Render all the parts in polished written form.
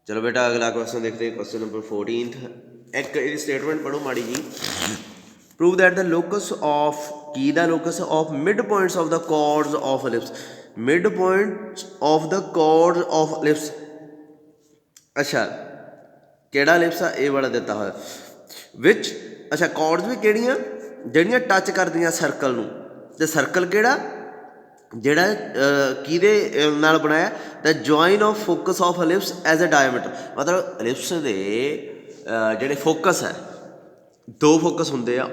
चलो बेटा अगला क्वेश्चन देखते हैं। क्वेश्चन नंबर 14 एक स्टेटमेंट पढ़ो माड़ी जी। Prove that the locus of की the locus of mid points of the chords of ellipse. Mid points of the chords of ellipse. अच्छा ਕਿਹੜਾ एलिप्स आ ये वाला दिता होया विच। अच्छा कॉर्ड्स भी ਕਿਹੜੀਆਂ ਜਿਹੜੀਆਂ टच ਕਰਦੀਆਂ ਸਰਕਲ ਨੂੰ ਤੇ ਸਰਕਲ ਕਿਹੜਾ ਜਿਹੜਾ ਕਿਹਦੇ ਨਾਲ ਬਣਾਇਆ the join of focus of ellipse as a diameter. ਮਤਲਬ ਐਲਿਪਸ ਦੇ ਜਿਹੜੇ ਫੋਕਸ ਹੈ ਦੋ ਫੋਕਸ ਹੁੰਦੇ ਆ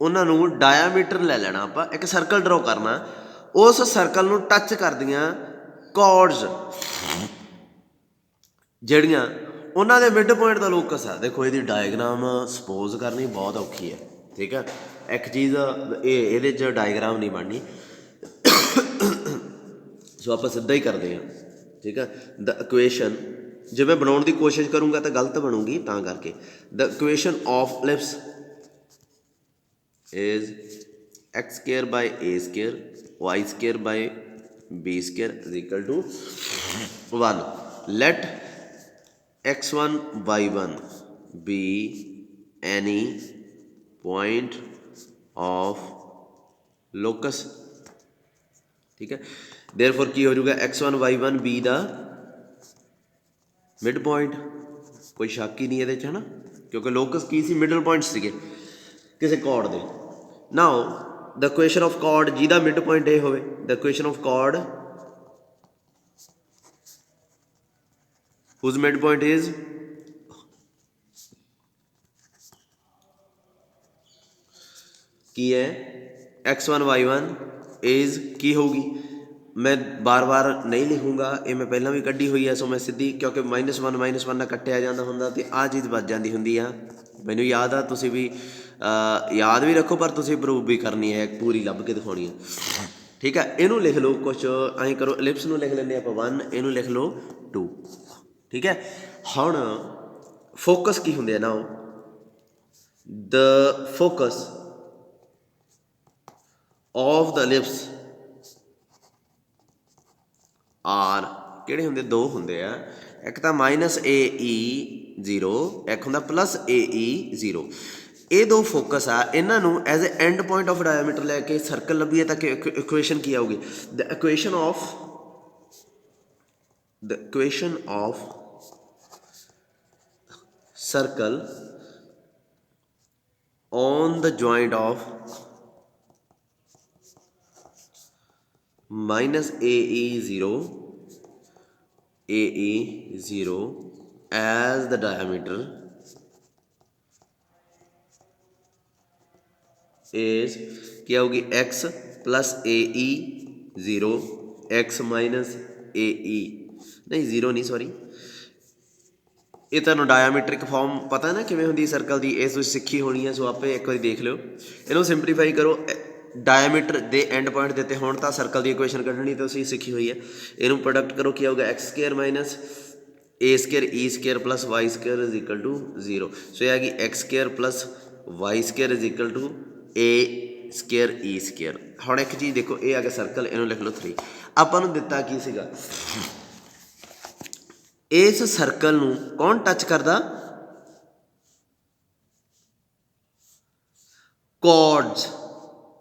ਉਹਨਾਂ ਨੂੰ ਡਾਇਆਮੀਟਰ ਲੈ ਲੈਣਾ ਆਪਾਂ ਇੱਕ ਸਰਕਲ ਡਰੋ ਕਰਨਾ ਉਸ ਸਰਕਲ ਨੂੰ ਟੱਚ ਕਰਦੀਆਂ ਕੌਰਡਸ ਜਿਹੜੀਆਂ ਉਹਨਾਂ ਦੇ ਮਿਡ ਪੁਆਇੰਟ ਦਾ ਲੋਕਸ ਆ। ਦੇਖੋ ਇਹਦੀ ਡਾਇਗਰਾਮ ਸਪੋਜ਼ ਕਰਨੀ ਬਹੁਤ ਔਖੀ ਹੈ ਠੀਕ ਹੈ। ਇੱਕ ਚੀਜ਼ ਇਹਦੇ 'ਚ ਡਾਇਗਰਾਮ ਨਹੀਂ ਬਣਨੀ ਸੋ ਆਪਾਂ ਸਿੱਧਾ ਹੀ ਕਰਦੇ ਹਾਂ ਠੀਕ ਹੈ। ਦ ਇਕੁਏਸ਼ਨ ਜੇ ਮੈਂ ਬਣਾਉਣ ਦੀ ਕੋਸ਼ਿਸ਼ ਕਰੂੰਗਾ ਤਾਂ ਗਲਤ ਬਣੂਗੀ ਤਾਂ ਕਰਕੇ। The equation of ellipse is x square by a square y square by b square is equal to 1। Let x1 y1 be any point of locus ठीक है। देयरफॉर की हो जाएगा x1 y1 बी दा मिड पॉइंट कोई शक ही नहीं ये है ना क्योंकि लोकस की सी मिडल पॉइंट सीगे किसी कॉर्ड दे। Now the equation of chord जिहदा मिड पॉइंट ए होवे the equation of chord whose midpoint is की है x1 y1 इज की होगी। मैं बार बार नहीं लिखूँगा ये मैं पहला भी कड्डी हुई है सो मैं सीधी क्योंकि -1 ना कट्टिया जाता होंदा ते आ चीज़ बच जाती होंदी आ। मैनू याद आ तुसीं भी याद भी रखो पर तुसीं प्रूव भी करनी है पूरी लभ के दिखानी है ठीक है। इनू लिख लो कुछ ऐं करो एलिप्स नू लिख लेंगे आप 1 इनू लिख लो 2 ठीक है। हुण फोकस की होंदे ना the focus of the ellipse are किहड़े होंदे दो होंदे आ एक तां -AE0 एक हुंदा +AE0। ये दो फोकस आ इन्हों as a end point of diameter लैके सर्कल लभीए ताकि इक्वेशन की आऊगी the equation of circle on the joint of -AE0 as the diameter is क्या होगी x + AE0 x - AE नहीं 0 नहीं सॉरी ये तुहानूं डायमीट्रिक फॉर्म पता है ना किवें हुंदी सर्कल की ये तुसीं सीखी होनी है सो आपे एक बार देख लो। इन्हूं सिंपलीफाई करो डायमीटर दे एंड पॉइंट देते होण तां सर्कल की इक्वेशन कढनी तो तुसीं सीखी हुई है। इन्हूं प्रोडक्ट करो क्या होगा x² - A² E² + Y² is equal to 0। सो ये आ गई x² + Y² is equal to A² E²। हुण एक चीज़ देखो ये आ गया सर्कल इन्हूं लिख लो 3। आपां नूं दित्ता की सीगा इस सर्कल नूं कौन टच करदा कॉर्ड्स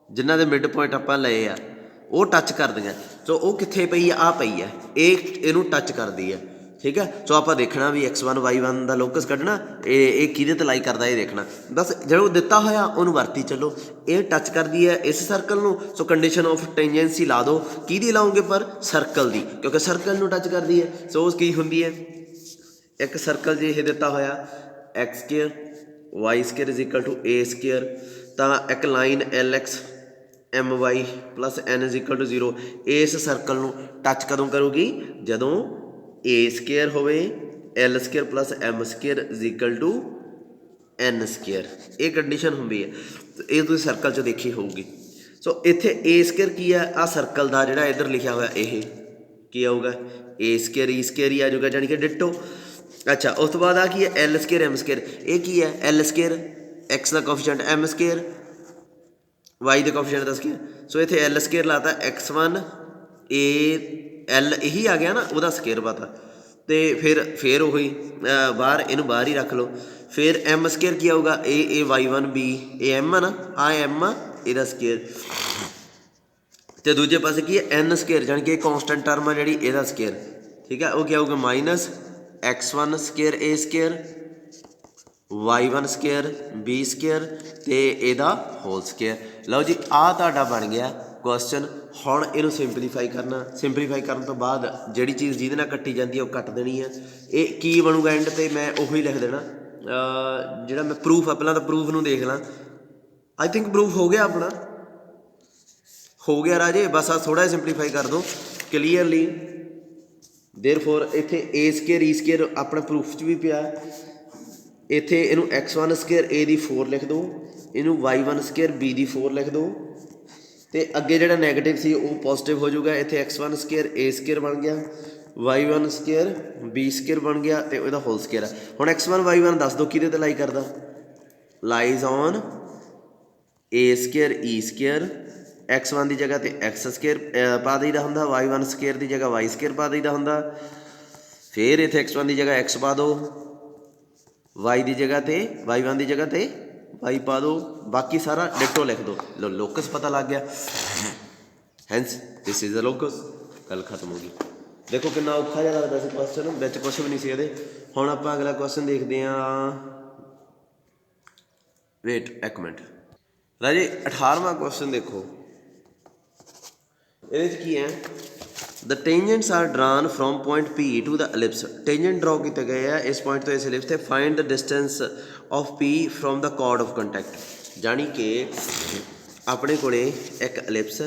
जिन्हां दे मिड पॉइंट आपां लए आ वो टच करदियां। सो वो कित्थे पई आ पई है ये इहनूं टच करदी है ठीक है। सो आपां देखना भी x1 y1 दा लोकस कढना ये किहदे ते लाई करदा ये देखना बस जो दिता होया उहनूं वरती चलो। ये टच करदी है इस सर्कल नूं सो कंडीशन ऑफ टेंजेंसी ला दो किहदी लाओगे पर सर्कल दी क्योंकि सर्कल नूं टच करदी है। सो की हुंदी है एक सर्कल जे ये दिता होया x² y² is equal to A² तां एक line LX MY + N is equal to 0 इस सर्कल नूं टच कदों करूगी जदों A² होवे L² + M² is equal to N²। ये कंडीशन हुंदी है तो ये तुसीं सर्कल च देखी होगी। सो इत्थे A² की है आ सर्कल दा जिहड़ा इधर लिखिया होया ये की आऊगा A² E² ही आ जाऊगा जानी कि डिटो। अच्छा उस तो बाद आ की है L² M² ये की है L² x का कोफिशिएंट M² y के कोफिशिएंट का स्केयर। सो इत्थे L² लाता x1 A L यही आ गया ना वह स्केयर पता तो फिर ਉਹੀ ਬਾਹਰ ਇਹਨੂੰ ਬਾਹਰ ਹੀ ਰੱਖ ਲਓ। ਫਿਰ ਐਮ ਸਕੇਅਰ ਕੀ ਆਊਗਾ, ਇਹ y1 b, ਇਹ ਐਮ ਆ ਨਾ, ਆ ਐਮ ਆ, ਇਹਦਾ ਸਕੇਅਰ। ਅਤੇ ਦੂਜੇ ਪਾਸੇ ਕੀ ਹੈ ਐਨ ਸਕੇਅਰ, ਜਾਣੀ ਕਿ ਇਹ ਕੌਂਸਟੈਂਟ ਟਰਮ ਆ ਜਿਹੜੀ, ਇਹਦਾ ਸਕੇਅਰ। ਠੀਕ ਹੈ, ਉਹ ਕੀ ਆਊਗਾ minus x1 square a square, y1 square b square ਅਤੇ ਇਹਦਾ ਹੋਲ ਸਕੇਅਰ। ਲਓ ਜੀ, ਆਹ ਤੁਹਾਡਾ ਬਣ ਗਿਆ ਕੁਐਸਚਨ। ਹੁਣ ਇਹਨੂੰ ਸਿੰਪਲੀਫਾਈ ਕਰਨਾ। ਸਿੰਪਲੀਫਾਈ ਕਰਨ ਤੋਂ ਬਾਅਦ ਜਿਹੜੀ ਚੀਜ਼ ਜਿਹਦੇ ਨਾਲ ਕੱਟੀ ਜਾਂਦੀ ਹੈ ਉਹ ਕੱਟ ਦੇਣੀ ਹੈ। ਇਹ ਕੀ ਬਣੂਗਾ ਐਂਡ 'ਤੇ, ਮੈਂ ਉਹੀ ਲਿਖ ਦੇਣਾ ਜਿਹੜਾ ਮੈਂ ਪ੍ਰੂਫ ਆ। ਪਹਿਲਾਂ ਤਾਂ ਪ੍ਰੂਫ ਨੂੰ ਦੇਖ ਲਾਂ। ਆਈ ਥਿੰਕ ਪ੍ਰੂਫ ਹੋ ਗਿਆ ਆਪਣਾ, ਹੋ ਗਿਆ ਰਾਜੇ। ਬਸ ਆ ਥੋੜ੍ਹਾ ਜਿਹਾ ਸਿੰਪਲੀਫਾਈ ਕਰ ਦਿਓ ਕਲੀਅਰਲੀ। ਦੇਅਰਫੋਰ ਇੱਥੇ ਏ ਸਕੇਅਰ ਈ ਸਕੇਅਰ ਆਪਣੇ ਪ੍ਰੂਫ 'ਚ ਵੀ ਪਿਆ। ਇੱਥੇ ਇਹਨੂੰ x1 ਸਕੇਅਰ a ਦੀ 4 ਲਿਖ ਦਿਓ, ਇਹਨੂੰ y1 ਸਕੇਅਰ b ਦੀ 4 ਲਿਖ ਦਿਓ, ਅਤੇ ਅੱਗੇ ਜਿਹੜਾ ਨੈਗੇਟਿਵ ਸੀ ਉਹ ਪੋਜ਼ੀਟਿਵ ਹੋ ਜਾਊਗਾ। ਇੱਥੇ x1 ਸਕੇਅਰ a ਸਕੇਅਰ ਬਣ ਗਿਆ, y1 ਸਕੇਅਰ b ਸਕੇਅਰ ਬਣ ਗਿਆ, ਅਤੇ ਉਹਦਾ ਹੋਲ ਸਕੇਅਰ ਆ। ਹੁਣ x1 y1 ਦੱਸ ਦਿਓ ਕਿਹਦੇ 'ਤੇ ਲਾਈ ਕਰਦਾ, lies on a square e square. x1 ਦੀ ਜਗ੍ਹਾ 'ਤੇ x ਸਕੇਅਰ ਪਾ ਦਈਦਾ ਹੁੰਦਾ, y1 ਸਕੇਅਰ ਦੀ ਜਗ੍ਹਾ y ਸਕੇਅਰ ਪਾ ਦਈਦਾ ਹੁੰਦਾ। ਫਿਰ ਇੱਥੇ x1 ਦੀ ਜਗ੍ਹਾ x ਪਾ ਦਿਓ, y ਦੀ ਜਗ੍ਹਾ 'ਤੇ y1 ਦੀ ਜਗ੍ਹਾ 'ਤੇ y ਪਾ ਦਿਓ, ਬਾਕੀ ਸਾਰਾ ਡਿਟੋ ਲਿਖ ਦਿਓ। ਲੋ ਲੋਕਸ ਪਤਾ ਲੱਗ ਗਿਆ, ਹੈਂਸ ਦਿਸ ਇਜ਼ ਅ ਲੋਕਸ। ਗੱਲ ਖਤਮ ਹੋ ਗਈ। ਦੇਖੋ ਕਿੰਨਾ ਔਖਾ ਜਿਹਾ ਲੱਗਦਾ ਸੀ ਕੁਐਸਚਨ, ਵਿੱਚ ਕੁਛ ਵੀ ਨਹੀਂ ਸੀ ਇਹਦੇ। ਹੁਣ ਆਪਾਂ ਅਗਲਾ ਕੁਐਸਚਨ ਦੇਖਦੇ ਹਾਂ। ਵੇਟ ਇੱਕ ਮਿੰਟ ਰਾਜੇ, 18ਵਾਂ ਕੁਐਸਚਨ ਦੇਖੋ। ਇਹਦੇ 'ਚ ਕੀ ਹੈ, the tangents are drawn from point P to the ellipse. Tangent draw ਕੀਤੇ ਗਏ ਆ ਇਸ ਪੁਆਇੰਟ ਤੋਂ ਇਸ ਐਲਿਪਸ 'ਤੇ। Find the distance of P from the chord of contact. ਜਾਣੀ ਕਿ ਆਪਣੇ ਕੋਲ ਇੱਕ ਐਲਿਪਸ,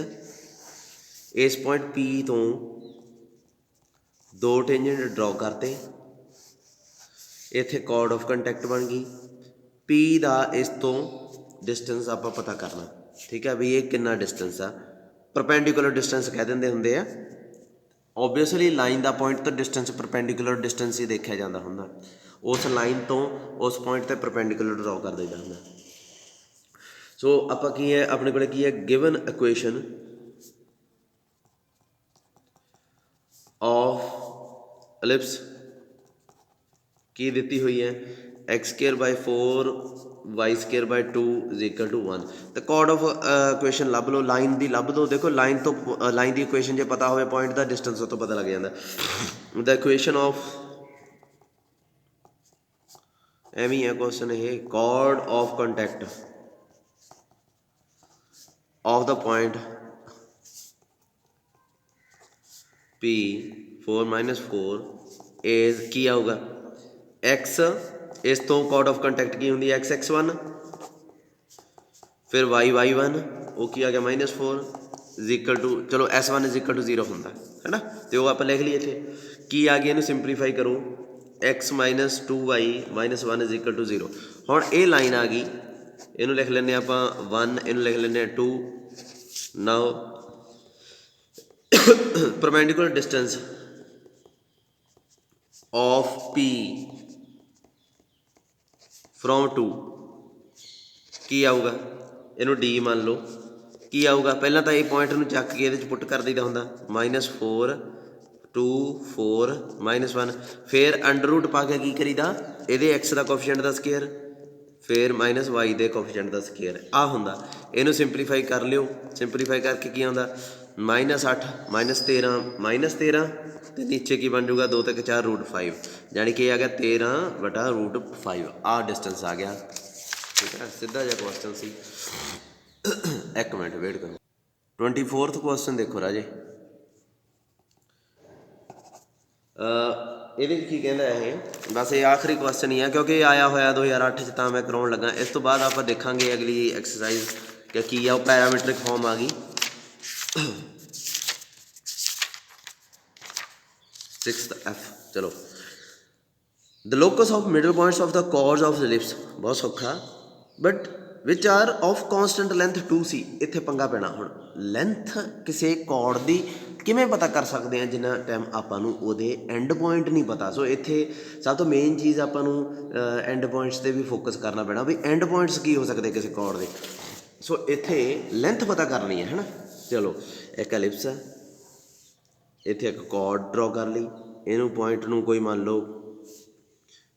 ਇਸ ਪੁਆਇੰਟ P ਤੋਂ ਦੋ ਟੇਂਜੈਂਟ ਡਰਾਅ ਕਰਤੇ, ਇੱਥੇ ਕੌਰਡ ਆਫ ਕੰਟੈਕਟ ਬਣ ਗਈ। P ਦਾ ਇਸ ਤੋਂ ਡਿਸਟੈਂਸ ਆਪਾਂ ਪਤਾ ਕਰਨਾ। ਠੀਕ ਹੈ, ਵੀ ਇਹ ਕਿੰਨਾ ਡਿਸਟੈਂਸ ਆ। ਪਰਪੈਂਡੀਕੂਲਰ ਡਿਸਟੈਂਸ ਕਹਿ ਦਿੰਦੇ ਹੁੰਦੇ ਆ। ਓਬਵੀਅਸਲੀ ਲਾਈਨ ਦਾ ਪੁਆਇੰਟ ਤੋਂ ਡਿਸਟੈਂਸ ਪਰਪੈਂਡੀਕੂਲਰ ਡਿਸਟੈਂਸ ਹੀ ਦੇਖਿਆ ਜਾਂਦਾ ਹੁੰਦਾ। ਉਸ ਲਾਈਨ ਤੋਂ ਉਸ ਪੁਆਇੰਟ 'ਤੇ ਪਰਪੈਂਡੀਕੂਲਰ ਡਰਾਅ ਕਰ ਦਿੰਦਾ ਹੁੰਦਾ। ਸੋ ਆਪਾਂ ਕੀ ਹੈ, ਆਪਣੇ ਕੋਲ ਕੀ ਹੈ, ਗਿਵਨ ਇਕੁਏਸ਼ਨ ਆਫ ਐਲਿਪਸ ਕੀ ਦਿੱਤੀ ਹੋਈ ਹੈ, x square by 4 y square by 2 is equal to 1। ਅਤੇ ਕੌਰਡ ਆਫ ਇਕੁਏਸ਼ਨ ਲੱਭ ਲਓ, ਲਾਈਨ ਦੀ ਲੱਭ ਦਿਓ। ਦੇਖੋ ਲਾਈਨ ਤੋਂ ਲਾਈਨ ਦੀ ਇਕੁਏਸ਼ਨ ਜੇ ਪਤਾ ਹੋਵੇ ਪੁਆਇੰਟ ਦਾ ਡਿਸਟੈਂਸ ਉਹ ਤੋਂ ਪਤਾ ਲੱਗ ਜਾਂਦਾ। ਦ ਇਕੁਏਸ਼ਨ ਆਫ, ਐਵੇਂ ਹੀ ਹੈ ਕੁਐਸਚਨ ਇਹ, ਕੌਰਡ ਆਫ ਕੰਟੈਕਟ ਆਫ ਦਾ ਪੁਆਇੰਟ P 4 - 4 ਇਜ਼ ਕੀ ਆਊਗਾ, x ਇਸ ਤੋਂ ਕੌਰਡ ਆਫ ਕੰਟੈਕਟ ਕੀ ਹੁੰਦੀ ਹੈ, x x1, ਫਿਰ y y1, ਉਹ ਕੀ ਆ ਗਿਆ -4 ਇਜ਼ ਇਕੁਅਲ ਟੂ, ਚਲੋ S1 ਇਜ਼ ਇਕੁਅਲ ਟੂ 0 ਹੁੰਦਾ ਹੈ ਨਾ। ਅਤੇ ਉਹ ਆਪਾਂ ਲਿਖ ਲਈਏ ਇੱਥੇ ਕੀ ਆ ਗਿਆ, ਇਹਨੂੰ ਸਿੰਪਲੀਫਾਈ ਕਰੋ, x - 2y - 1 is equal to 0। ਹੁਣ ਇਹ ਲਾਈਨ ਆ ਗਈ, ਇਹਨੂੰ ਲਿਖ ਲੈਂਦੇ ਆਪਾਂ 1, ਇਹਨੂੰ ਲਿਖ ਲੈਂਦੇ ਹਾਂ 2। Now perpendicular distance of P from 2 ਕੀ ਆਊਗਾ, ਇਹਨੂੰ D ਮੰਨ ਲਓ। ਕੀ ਆਊਗਾ, ਪਹਿਲਾਂ ਤਾਂ ਇਹ ਪੁਆਇੰਟ ਨੂੰ ਚੱਕ ਕੇ ਇਹਦੇ 'ਚ ਪੁੱਟ ਕਰ ਦਈਦਾ ਹੁੰਦਾ, -4 2 4 -1। ਫਿਰ ਅੰਡਰ ਰੂਟ ਪਾ ਕੇ ਕੀ ਕਰੀਦਾ, ਇਹਦੇ x ਦਾ ਕੋਫੀਸ਼ੀਐਂਟ ਦਾ ਸਕੇਅਰ, ਫਿਰ -y ਦੇ ਕੋਫੀਸ਼ੀਐਂਟ ਦਾ ਸਕੇਅਰ। ਆਹ ਹੁੰਦਾ, ਇਹਨੂੰ ਸਿੰਪਲੀਫਾਈ ਕਰ ਲਿਓ। ਸਿੰਪਲੀਫਾਈ ਕਰਕੇ ਕੀ ਆਉਂਦਾ, -8 -13 ਅਤੇ ਨੀਚੇ ਕੀ ਬਣ ਜਾਊਗਾ, 2 ਤੇ 4 √5, ਜਾਣੀ ਕਿ ਇਹ ਆ ਗਿਆ 13/√5। ਆਹ ਡਿਸਟੈਂਸ ਆ ਗਿਆ। ਠੀਕ ਹੈ, ਸਿੱਧਾ ਜਿਹਾ ਕੁਐਸਚਨ ਸੀ। ਇੱਕ ਮਿੰਟ ਵੇਟ ਕਰੋ। 24ਵਾਂ ਕੁਐਸਚਨ ਦੇਖੋ ਰਾਜੇ। ਇਹਦੇ 'ਚ ਕੀ ਕਹਿੰਦਾ ਇਹ, ਬਸ ਇਹ ਆਖਰੀ ਕੁਐਸਚਨ ਹੀ ਆ, ਕਿਉਂਕਿ ਇਹ ਆਇਆ ਹੋਇਆ 2008 'ਚ, ਤਾਂ ਮੈਂ ਕਰਾਉਣ ਲੱਗਾ। ਇਸ ਤੋਂ ਬਾਅਦ ਆਪਾਂ ਦੇਖਾਂਗੇ ਅਗਲੀ ਐਕਸਰਸਾਈਜ਼ ਕਿ ਕੀ ਆ, ਉਹ ਪੈਰਾਮੀਟਰਿਕ ਫਾਰਮ ਆ ਗਈ। 6th F, ਚਲੋ the locus of middle points of the chords of ellipse, ਬਹੁਤ ਸੌਖਾ, but which are of constant length 2c। ਇੱਥੇ ਪੰਗਾ ਪੈਣਾ। ਹੁਣ ਲੈਂਥ ਕਿਸੇ ਕੌਰਡ ਦੀ ਕਿਵੇਂ ਪਤਾ ਕਰ ਸਕਦੇ ਹਾਂ, ਜਿੰਨਾ ਟਾਈਮ ਆਪਾਂ ਨੂੰ ਉਹਦੇ ਐਂਡ ਪੁਆਇੰਟ ਨਹੀਂ ਪਤਾ। ਸੋ ਇੱਥੇ ਸਭ ਤੋਂ ਮੇਨ ਚੀਜ਼ ਆਪਾਂ ਨੂੰ ਐਂਡ ਪੁਆਇੰਟਸ 'ਤੇ ਵੀ ਫੋਕਸ ਕਰਨਾ ਪੈਣਾ, ਵੀ ਐਂਡ ਪੁਆਇੰਟਸ ਕੀ ਹੋ ਸਕਦੇ ਕਿਸੇ ਕੌਰਡ ਦੇ। ਸੋ ਇੱਥੇ ਲੈਂਥ ਪਤਾ ਕਰਨੀ ਹੈ, ਹੈ ਨਾ। ਚਲੋ ਇੱਕ ਐਲਿਪਸ ਹੈ, ਇੱਥੇ ਇੱਕ ਕੌਰਡ ਡਰੋ ਕਰ ਲਈ, ਇਹਨੂੰ ਪੁਆਇੰਟ ਨੂੰ ਕੋਈ ਮੰਨ ਲਓ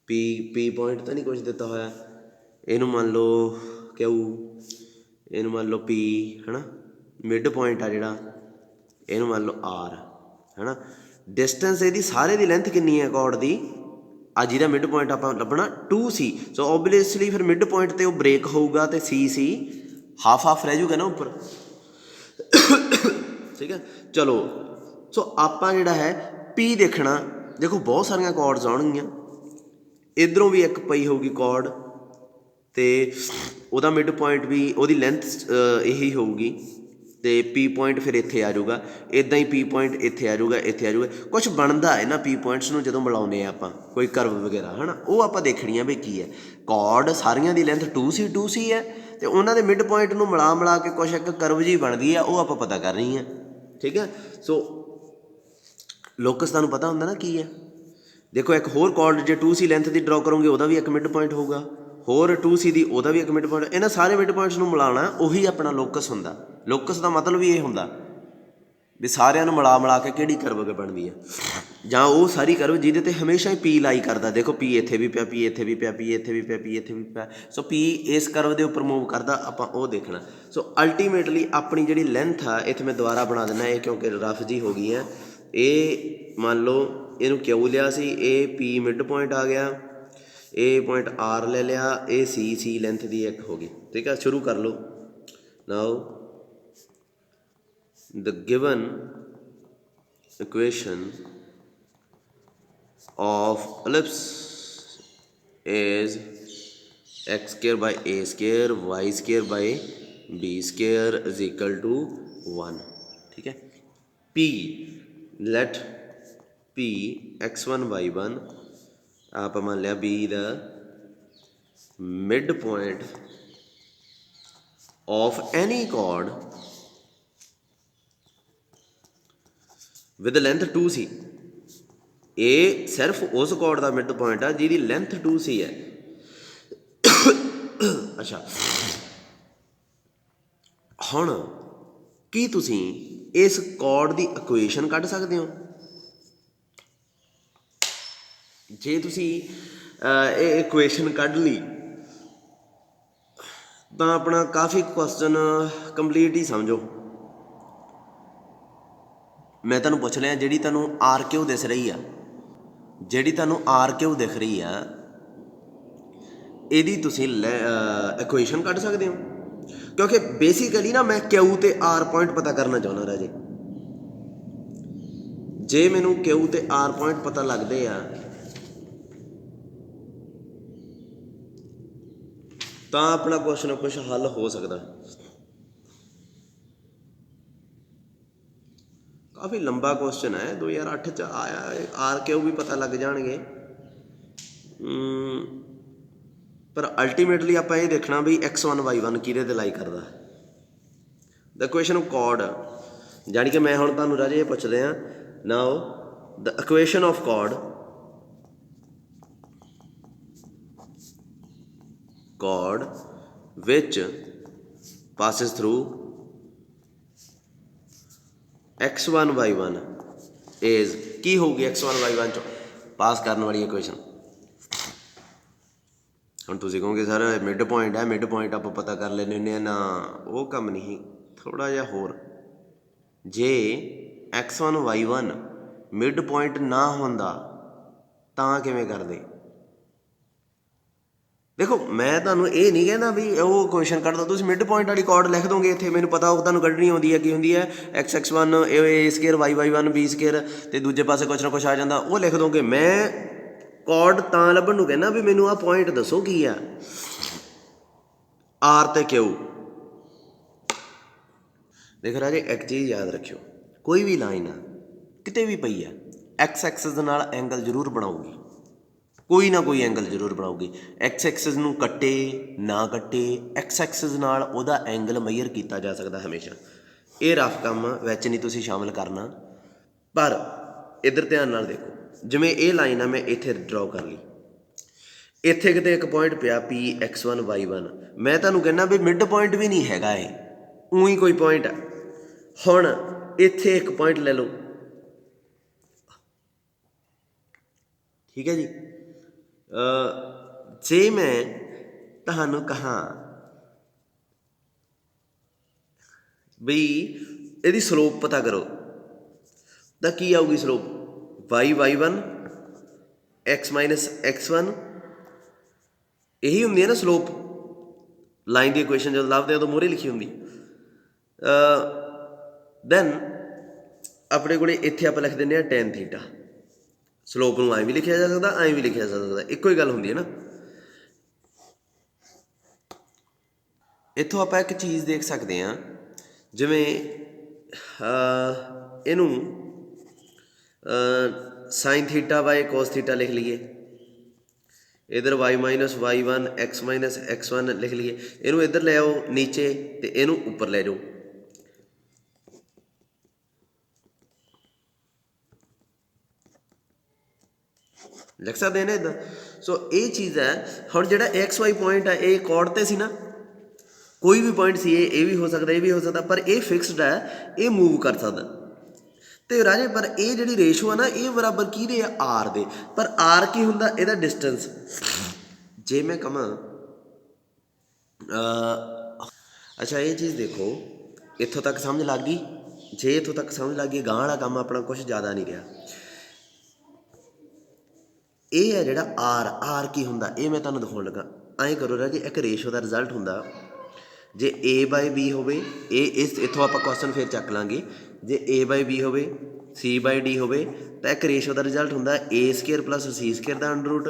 ਪੀ ਪੁਆਇੰਟ ਤਾਂ ਨਹੀਂ ਕੁਛ ਦਿੱਤਾ ਹੋਇਆ, ਇਹਨੂੰ ਮੰਨ ਲਓ ਕਿਊ, ਇਹਨੂੰ ਮੰਨ ਲਓ ਪੀ, ਹੈ ਨਾ। ਮਿਡ ਪੁਆਇੰਟ ਆ ਜਿਹੜਾ, ਇਹਨੂੰ ਮੰਨ ਲਓ ਆਰ, ਹੈ ਨਾ। ਡਿਸਟੈਂਸ ਇਹਦੀ ਸਾਰੇ ਦੀ ਲੈਂਥ ਕਿੰਨੀ ਹੈ ਕੋਰਡ ਦੀ, ਆ ਜਿਹਦਾ ਮਿਡ ਪੁਆਇੰਟ ਆਪਾਂ ਲੱਭਣਾ 2C। ਸੋ ਓਬਵੀਅਸਲੀ ਫਿਰ ਮਿਡ ਪੁਆਇੰਟ 'ਤੇ ਉਹ ਬ੍ਰੇਕ ਹੋਊਗਾ ਅਤੇ ਸੀ ਹਾਫ ਰਹਿ ਜੂਗਾ ਨਾ ਉੱਪਰ, ਠੀਕ ਹੈ। ਚਲੋ ਸੋ ਆਪਾਂ ਜਿਹੜਾ ਹੈ ਪੀ ਦੇਖਣਾ। ਦੇਖੋ ਬਹੁਤ ਸਾਰੀਆਂ ਕੋਰਡਸ ਆਉਣਗੀਆਂ, ਇੱਧਰੋਂ ਵੀ ਇੱਕ ਪਈ ਹੋਊਗੀ ਕੋਰਡ ਅਤੇ ਉਹਦਾ ਮਿਡ ਪੁਆਇੰਟ ਵੀ, ਉਹਦੀ ਲੈਂਥ ਇਹੀ ਹੋਊਗੀ ਅਤੇ ਪੀ ਪੁਆਇੰਟ ਫਿਰ ਇੱਥੇ ਆ ਜਾਊਗਾ। ਇੱਦਾਂ ਹੀ ਪੀ ਪੁਆਇੰਟ ਇੱਥੇ ਆ ਜਾਊਗਾ, ਇੱਥੇ ਆ ਜਾਊਗਾ। ਕੁਛ ਬਣਦਾ ਇਹਨਾਂ ਪੀ ਪੁਆਇੰਟਸ ਨੂੰ ਜਦੋਂ ਮਿਲਾਉਂਦੇ ਹਾਂ ਆਪਾਂ, ਕੋਈ ਕਰਵ ਵਗੈਰਾ, ਹੈ ਨਾ, ਉਹ ਆਪਾਂ ਦੇਖਣੀ ਆ ਵੀ ਕੀ ਹੈ। ਕੋਰਡ ਸਾਰੀਆਂ ਦੀ ਲੈਂਥ 2C ਹੈ ਅਤੇ ਉਹਨਾਂ ਦੇ ਮਿਡ ਪੁਆਇੰਟ ਨੂੰ ਮਿਲਾ ਕੇ ਕੁਛ ਇੱਕ ਕਰਵ ਜਿਹੀ ਬਣਦੀ ਆ, ਉਹ ਆਪਾਂ ਪਤਾ ਕਰਨੀ ਹੈ, ਠੀਕ ਹੈ। ਸੋ ਲੋਕਸ ਤੁਹਾਨੂੰ ਪਤਾ ਹੁੰਦਾ ਨਾ ਕੀ ਹੈ। ਦੇਖੋ ਇੱਕ ਹੋਰ ਕੋਰਡ ਜੇ 2C ਲੈਂਥ ਦੀ ਡਰੋ ਕਰੋਗੇ, ਉਹਦਾ ਵੀ ਇੱਕ ਮਿਡ ਪੁਆਇੰਟ ਹੋਊਗਾ, ਹੋਰ 2C ਦੀ, ਉਹਦਾ ਵੀ ਇੱਕ ਮਿਡ ਪੁਆਇੰਟ। ਇਹਨਾਂ ਸਾਰੇ ਮਿਡ ਪੁਆਇੰਟਸ ਨੂੰ ਮਿਲਾਉਣਾ, ਉਹੀ ਆਪਣਾ ਲੋਕਸ ਹੁੰਦਾ। ਲੋਕਸ ਦਾ ਮਤਲਬ ਵੀ ਇਹ ਹੁੰਦਾ ਵੀ ਸਾਰਿਆਂ ਨੂੰ ਮਿਲਾ ਕੇ ਕਿਹੜੀ ਕਰਵ ਬਣਦੀ ਹੈ, ਜਾਂ ਉਹ ਸਾਰੀ ਕਰਵ ਜਿਹਦੇ 'ਤੇ ਹਮੇਸ਼ਾ ਹੀ ਪੀ ਲਾਈ ਕਰਦਾ। ਦੇਖੋ ਪੀ ਇੱਥੇ ਵੀ ਪਿਆ, ਪੀ ਇੱਥੇ ਵੀ ਪਿਆ, ਪੀ ਇੱਥੇ ਵੀ ਪਿਆ, ਪੀ ਇੱਥੇ ਵੀ ਪਿਆ। ਸੋ ਪੀ ਇਸ ਕਰਵ ਦੇ ਉੱਪਰ ਮੂਵ ਕਰਦਾ, ਆਪਾਂ ਉਹ ਦੇਖਣਾ। ਸੋ ਅਲਟੀਮੇਟਲੀ ਆਪਣੀ ਜਿਹੜੀ ਲੈਂਥ ਆ, ਇੱਥੇ ਮੈਂ ਦੁਬਾਰਾ ਬਣਾ ਦਿੰਦਾ ਇਹ ਕਿਉਂਕਿ ਰਫ ਜੀ ਹੋ ਗਈ ਹੈ। ਇਹ ਮੰਨ ਲਓ ਇਹਨੂੰ ਕਿਉਂ ਲਿਆ ਸੀ, ਇਹ ਪੀ ਮਿਡ ਪੁਆਇੰਟ ਆ ਗਿਆ, ਇਹ ਪੁਆਇੰਟ ਆਰ ਲੈ ਲਿਆ, ਇਹ ਸੀ ਲੈਂਥ ਦੀ ਇੱਕ ਹੋ ਗਈ, ਠੀਕ ਹੈ। ਸ਼ੁਰੂ ਕਰ ਲਓ। ਨਾਓ the given equation of ellipse is x square by a square y square by b square is equal to 1, ठीक है। p let p x1 y1 आप मान लिया b the mid point of any chord with length 2C। ਇਹ ਸਿਰਫ ਉਸ code ਦਾ mid point ਆ ਜਿਹਦੀ ਲੈਂਥ 2C ਹੈ। ਅੱਛਾ, ਹੁਣ ਕੀ ਤੁਸੀਂ ਇਸ ਕੋਡ ਦੀ ਇਕੁਏਸ਼ਨ ਕੱਢ ਸਕਦੇ ਹੋ? ਜੇ ਤੁਸੀਂ ਇਹ ਇਕੁਏਸ਼ਨ ਕੱਢ ਲਈ ਤਾਂ ਆਪਣਾ ਕਾਫੀ ਕੁਐਸਚਨ ਕੰਪਲੀਟ ਹੀ ਸਮਝੋ। ਮੈਂ ਤੁਹਾਨੂੰ ਪੁੱਛ ਲਿਆ, ਜਿਹੜੀ ਤੁਹਾਨੂੰ ਆਰ ਕਿਊ ਦਿਸ ਰਹੀ ਆ, ਜਿਹੜੀ ਤੁਹਾਨੂੰ ਆਰ ਕਿਊ ਦਿਖ ਰਹੀ ਆ, ਇਹਦੀ ਤੁਸੀਂ ਇਕੁਏਸ਼ਨ ਕੱਢ ਸਕਦੇ ਹੋ। ਕਿਉਂਕਿ ਬੇਸਿਕਲੀ ਨਾ ਮੈਂ ਕਿਊ ਅਤੇ ਆਰ ਪੁਆਇੰਟ ਪਤਾ ਕਰਨਾ ਚਾਹੁੰਦਾ ਰਾਜੇ। ਜੇ ਮੈਨੂੰ ਕਿਊ ਅਤੇ ਆਰ ਪੁਆਇੰਟ ਪਤਾ ਲੱਗਦੇ ਆ ਤਾਂ ਆਪਣਾ ਕੁਛ ਨਾ ਕੁਛ ਹੱਲ ਹੋ ਸਕਦਾ। ਕਾਫੀ ਲੰਬਾ ਕੁਐਸਚਨ ਹੈ, 2008 'ਚ ਆਇਆ। ਆਰ ਕਿਊ ਵੀ ਪਤਾ ਲੱਗ ਜਾਣਗੇ, ਪਰ ਅਲਟੀਮੇਟਲੀ ਆਪਾਂ ਇਹ ਦੇਖਣਾ ਵੀ x1 y1 ਕਿਹਦੇ 'ਤੇ ਲਾਈ ਕਰਦਾ। ਦ ਇਕੁਏਸ਼ਨ ਆਫ ਕੋਡ, ਜਾਣੀ ਕਿ ਮੈਂ ਹੁਣ ਤੁਹਾਨੂੰ ਰਾਜੇ ਇਹ ਪੁੱਛਦੇ ਹਾਂ। ਨਾਓ ਦ ਇਕੁਏਸ਼ਨ ਆਫ ਕੋਡ which passes through x1 y1 is ਕੀ ਹੋਊਗੀ x1 y1 ਚੋਂ ਪਾਸ ਕਰਨ ਵਾਲੀ ਇਕੁਏਸ਼ਨ। ਹੁਣ ਤੁਸੀਂ ਕਹੋਗੇ ਸਰ ਮਿਡ ਪੁਆਇੰਟ ਹੈ, ਮਿਡ ਪੁਆਇੰਟ ਆਪਾਂ ਪਤਾ ਕਰ ਲੈਂਦੇ ਹੁੰਦੇ ਹਾਂ ਨਾ, ਉਹ ਕੰਮ ਨਹੀਂ, ਥੋੜ੍ਹਾ ਜਿਹਾ ਹੋਰ। ਜੇ x1 y1 ਮਿਡ ਪੁਆਇੰਟ ਨਾ ਹੁੰਦਾ ਤਾਂ ਕਿਵੇਂ ਕਰਦੇ? ਦੇਖੋ ਮੈਂ ਤੁਹਾਨੂੰ ਇਹ ਨਹੀਂ ਕਹਿੰਦਾ ਵੀ ਉਹ ਕੁਐਸਚਨ ਕੱਢ ਦਿਓ, ਤੁਸੀਂ ਮਿਡ ਪੁਆਇੰਟ ਵਾਲੀ ਕੋਡ ਲਿਖ ਦੋਗੇ ਇੱਥੇ, ਮੈਨੂੰ ਪਤਾ ਉਹ ਤੁਹਾਨੂੰ ਕੱਢਣੀ ਆਉਂਦੀ ਹੈ। ਕੀ ਹੁੰਦੀ ਹੈ x1 a square y1 b square, ਅਤੇ ਦੂਜੇ ਪਾਸੇ ਕੁਛ ਨਾ ਕੁਛ ਆ ਜਾਂਦਾ, ਉਹ ਲਿਖ ਦੋਗੇ। ਮੈਂ ਕੋਡ ਤਾਂ ਲੱਭਣ ਨੂੰ ਕਹਿੰਦਾ ਵੀ ਮੈਨੂੰ ਆਹ ਪੁਆਇੰਟ ਦੱਸੋ ਕੀ ਆ, ਆਰ ਅਤੇ ਕਿਊ। ਦੇਖ ਰਾਜੇ ਇੱਕ ਚੀਜ਼ ਯਾਦ ਰੱਖਿਓ, ਕੋਈ ਵੀ ਲਾਈਨ ਆ ਕਿਤੇ ਵੀ ਪਈ ਆ, ਐਕਸ ਐਕਸਿਸ ਦੇ ਨਾਲ ਐਂਗਲ ਜ਼ਰੂਰ ਬਣਾਊਗੀ, ਕੋਈ ਨਾ ਕੋਈ ਐਂਗਲ ਜ਼ਰੂਰ ਬਣਾਊਗੀ। ਐਕਸ ਐਕਸਿਸ ਨੂੰ ਕੱਟੇ ਨਾ ਕੱਟੇ, ਐਕਸ ਐਕਸਿਸ ਨਾਲ ਉਹਦਾ ਐਂਗਲ ਮੇਜਰ ਕੀਤਾ ਜਾ ਸਕਦਾ ਹਮੇਸ਼ਾ। ਇਹ ਰਫ ਕੰਮ ਵਿੱਚ ਨਹੀਂ ਤੁਸੀਂ ਸ਼ਾਮਿਲ ਕਰਨਾ, ਪਰ ਇੱਧਰ ਧਿਆਨ ਨਾਲ ਦੇਖੋ। ਜਿਵੇਂ ਇਹ ਲਾਈਨ ਆ, ਮੈਂ ਇੱਥੇ ਡਰਾਅ ਕਰ ਲਈ, ਇੱਥੇ ਕਿਤੇ ਇੱਕ ਪੁਆਇੰਟ ਪਿਆ ਪੀ x1 y1, ਮੈਂ ਤੁਹਾਨੂੰ ਕਹਿੰਦਾ ਵੀ ਮਿਡ ਪੁਆਇੰਟ ਵੀ ਨਹੀਂ ਹੈਗਾ, ਇਹ ਊਂ ਕੋਈ ਪੁਆਇੰਟ ਆ। ਹੁਣ ਇੱਥੇ ਇੱਕ ਪੁਆਇੰਟ ਲੈ ਲਓ, ठीक है जी। जे मैं तुहानू कहाँ बई ਇਹਦੀ ਸਲੋਪ पता करो तो की आऊगी slope y1 x minus x1 यही होंगी है ना ਸਲੋਪ लाइन की इक्वेशन जो लाभते हैं तो मोहरे लिखी होंगी। दैन अपने को इत्थे आप लिख दें tan थीटा ਸਲੋਪ ਨੂੰ ਐਂ भी लिखा जा सकता ऐं भी लिखा जा सकता ਇੱਕੋ ही गल होंगी है ना। इत्थों आप एक चीज़ देख सकते हैं जिमें इनू sine theta by cos theta लिख लीए, इधर y minus y1 x minus x1 लिख लीए, इनू इधर ले आओ नीचे तो इनू उपर ले जाओ। लिख सकते हैं ना इदा। सो ये चीज़ है हम जो एक्स वाई पॉइंट है ये कॉर्ड ते सी ना, कोई भी पॉइंट सी ये भी हो सकता ये भी हो सकता, पर ये फिक्सड है ये मूव कर सकता। तो राजे पर ये जी रेशो है ना ये बराबर की दे आर दे, पर आर की होंदा इहदा डिस्टेंस। जे मैं कहां अच्छा ये चीज़ देखो इत्थों तक समझ लग गई, जे इत्थों तक समझ लग गई गांह वाला काम अपना कुछ ज़्यादा नहीं रहा। ये है जोड़ा आर, आर की होंदा ये मैं तुहानूं दिखाउण लगा। ऐं करो राजे एक रेशो का रिजल्ट होंदा जे ए बाय बी होवे, ए इस इत्थों आपां क्वेश्चन फिर चक लांगे, जे ए बाय बी होवे सी बाय डी होवे तो एक रेशो का रिजल्ट होंदा a square plus c square का under root,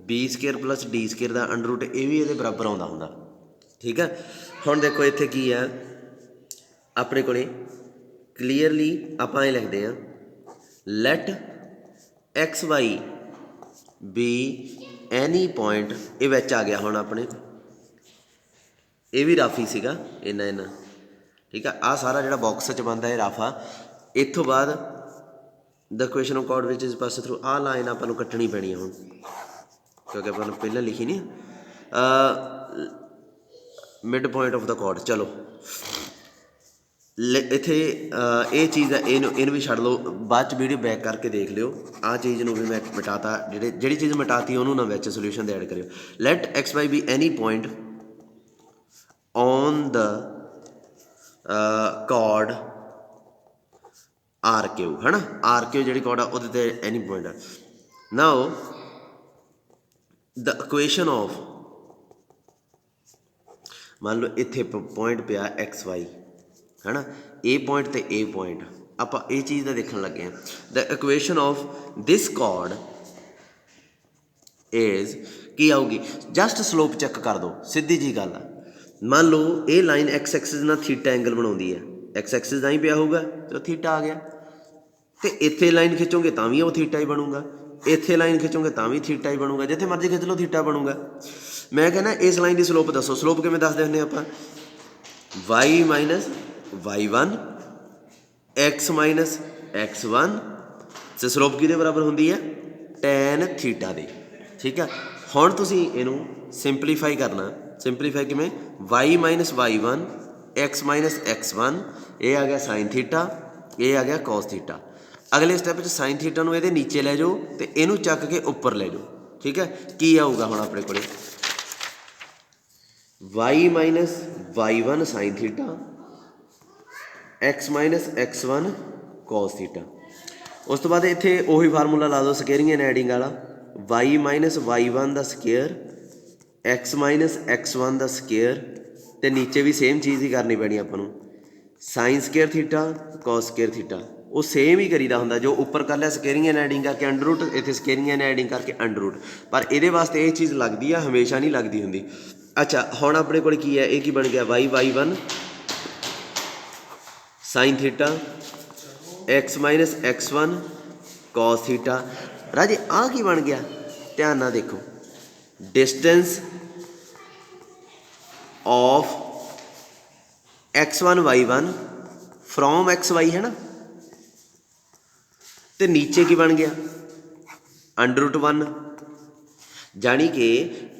b square plus d square का अंडर रूट, ये भी ये बराबर आउंदा हुंदा। ठीक है हुण देखो इत्थे की है अपने कोले क्लीयरली आपां ये लिखदे हां let x y be any point, ये विच आ गया हुण अपने, ये भी रफ ही सीगा इन्ना इन्ना। ठीक है आ सारा जिहड़ा बॉक्स च बनता है रफ आ। इत्थों बाद the equation of chord which is pass through a line आपां नूं कट्टनी पैनी है हुण क्योंकि आपां नूं पहलां लिखी नहीं mid point of the chord. चलो इत्थे ये चीज़ है इन भी छड़ लो, बाद वीडियो बैक करके देख लियो। आ चीज़ नूं भी मैं मिटाता, जिहड़ी चीज़ मिटाती उन्होंने ना विच सोल्यूशन दे ऐड करियो। Let x y be any point on the chord R Q है ना, आर क्यू जी कॉर्ड आ उहदे ते एनी पॉइंट है। नाउ द इक्वेशन ऑफ मान लो इत्थे पॉइंट पिया एक्स वाई है ना, ए पॉइंट तो ए पॉइंट आप ये चीज़ का देखने लगे हैं। The equation of this cord is की आऊगी, जस्ट स्लोप चेक कर दो, सीधी जी गल है। मान लो ये लाइन एक्स एक्सिस ना थीटा एंगल बनाती है, एक्स एक्सिस का ही पिया होगा तो थीटा आ गया, तो इत्थे लाइन खिंचोगे तो भी वो थीटा ही बनूगा, इत्थे लाइन खिंचोगे तो भी थीटा ही बनूगा, जिथे मर्जी खिंच लो थीटा बनूगा। मैं कहना इस लाइन की स्लोप दसो, स्लोप किवें दस देने आप Y minus y1 x minus x1 से स्लोप किहदे बराबर होंदी है टैन थीटा दे। ठीक है हुण तुसीं इहनूं सिंपलीफाई करना, सिंपलीफाई किवें y minus y1 x minus x1 ये आ गया साइन थीटा, ये आ गया कॉस थीटा। अगले स्टैप च साइन थीटा नूं इहदे नीचे लै जाओ तो इहनूं चक के उपर लै जाओ। ठीक है की आऊगा हुण अपने कोले y minus y1 sine theta x minus x1 cos theta. उस तो बाद इत्थे उही फार्मूला ला दो स्केयरिंग एंड एडिंग वाला, y माइनस y1 का स्केयर x माइनस x1 का स्केयर, तो नीचे भी सेम चीज़ ही करनी पैनी आपां नूं sine square theta cos square theta, वो सेम ही करीदा हुंदा। जो उपर कर लिया स्केयरिंग एंड एडिंग करके अंडर रूट, इत्थे स्केयरिंग एंड एडिंग करके अंडर रूट, पर ये वास्ते ये चीज़ लगती है हमेशा नहीं लगती हुंदी। अच्छा हुण अपने कोल की है, ये की बन गया y1 sine theta x minus x1 cos theta. राजे आ की बन गया, ध्यान ना देखो, distance of x1 y1 from xy है ना, तो नीचे की बन गया अंडर रूट 1, जानी कि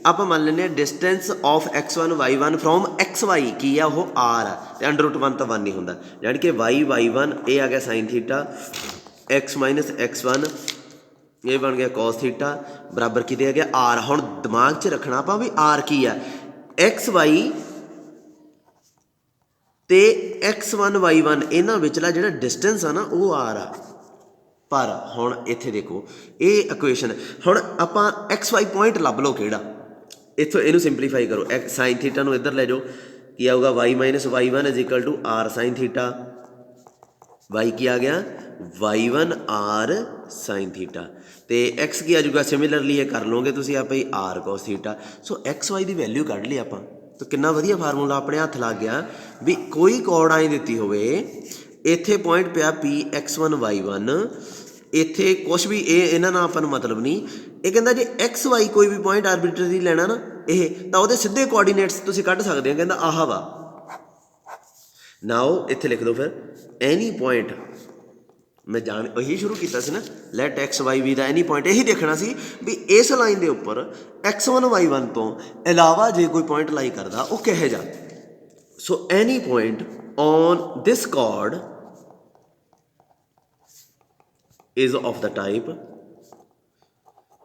आप मान लें distance of x1 y1 from xy की है वो r है, तो अंडर रूट 1 तो 1 नहीं होंदा, यानी कि y y1 ये आ गया sign theta x minus x1 ਇਹ ਬਣ ਗਿਆ cos ਥੀਟਾ ਬਰਾਬਰ ਕਿਤੇ ਆ ਗਿਆ ਆਰ। ਹੁਣ ਦਿਮਾਗ 'ਚ ਰੱਖਣਾ ਆਪਾਂ ਵੀ ਆਰ ਕੀ ਆ, ਐਕਸ ਵਾਈ ਤੇ x1 y1 ਇਹਨਾਂ ਵਿਚਲਾ ਜਿਹੜਾ ਡਿਸਟੈਂਸ ਆ ਨਾ ਉਹ ਆਰ ਆ। ਪਰ ਹੁਣ ਇੱਥੇ ਦੇਖੋ ਇਹ ਇਕੁਏਸ਼ਨ, ਹੁਣ ਆਪਾਂ ਐਕਸ ਵਾਈ ਪੁਆਇੰਟ ਲੱਭ ਲਓ ਕਿਹੜਾ, ਇੱਥੋਂ ਇਹਨੂੰ ਸਿੰਪਲੀਫਾਈ ਕਰੋ, ਸਾਈਨ ਥੀਟਾ ਨੂੰ ਇੱਧਰ ਲੈ ਜਾਓ, ਕੀ ਆਊਗਾ y minus y1 is equal to R sine theta, y ਕੀ ਆ ਗਿਆ y1 ਆਰ ਸਾਈਨ ਥੀਟਾ, ਅਤੇ ਐਕਸ ਕੀ ਆ ਜਾਊਗਾ ਸਿਮਿਲਰਲੀ ਇਹ ਕਰ ਲਓਗੇ ਤੁਸੀਂ ਆਪੇ ਹੀ R cos theta. So x y ਦੀ ਵੈਲਿਊ ਕੱਢ ਲਈ ਆਪਾਂ, ਤਾਂ ਕਿੰਨਾ ਵਧੀਆ ਫਾਰਮੂਲਾ ਆਪਣੇ ਹੱਥ ਲੱਗ ਗਿਆ ਵੀ ਕੋਈ ਕੋਡ ਆਈ ਦਿੱਤੀ ਹੋਵੇ, ਇੱਥੇ ਪੁਆਇੰਟ ਪਿਆ ਪੀ x1 y1, ਇੱਥੇ ਕੁਛ ਵੀ ਇਹਨਾਂ ਨਾਲ ਆਪਾਂ ਨੂੰ ਮਤਲਬ ਨਹੀਂ, ਇਹ ਕਹਿੰਦਾ ਜੇ ਐਕਸ ਵਾਈ ਕੋਈ ਵੀ ਪੁਆਇੰਟ ਆਰਬਿਟਰੀ ਲੈਣਾ ਨਾ ਇਹ, ਤਾਂ ਉਹਦੇ ਸਿੱਧੇ ਕੋਆਰਡੀਨੇਟਸ ਤੁਸੀਂ ਕੱਢ ਸਕਦੇ ਹੋ, ਕਹਿੰਦਾ ਆਹ ਵਾ। ਨਾਓ ਇੱਥੇ ਲਿਖ ਦਿਓ ਫਿਰ ਐਨੀ ਪੁਆਇੰਟ, ਮੈਂ ਜਾਣ ਇਹੀ ਸ਼ੁਰੂ ਕੀਤਾ ਸੀ ਨਾ, ਲੈਟ ਐਕਸ ਵਾਈ ਵੀ ਦਾ ਐਨੀ ਪੁਆਇੰਟ, ਇਹੀ ਦੇਖਣਾ ਸੀ ਵੀ ਇਸ ਲਾਈਨ ਦੇ ਉੱਪਰ x1 y1 ਤੋਂ ਇਲਾਵਾ ਜੇ ਕੋਈ ਪੁਆਇੰਟ ਲਾਈ ਕਰਦਾ ਉਹ ਕਿਹੋ ਜਿਹਾ। So any point on this chord is of the type,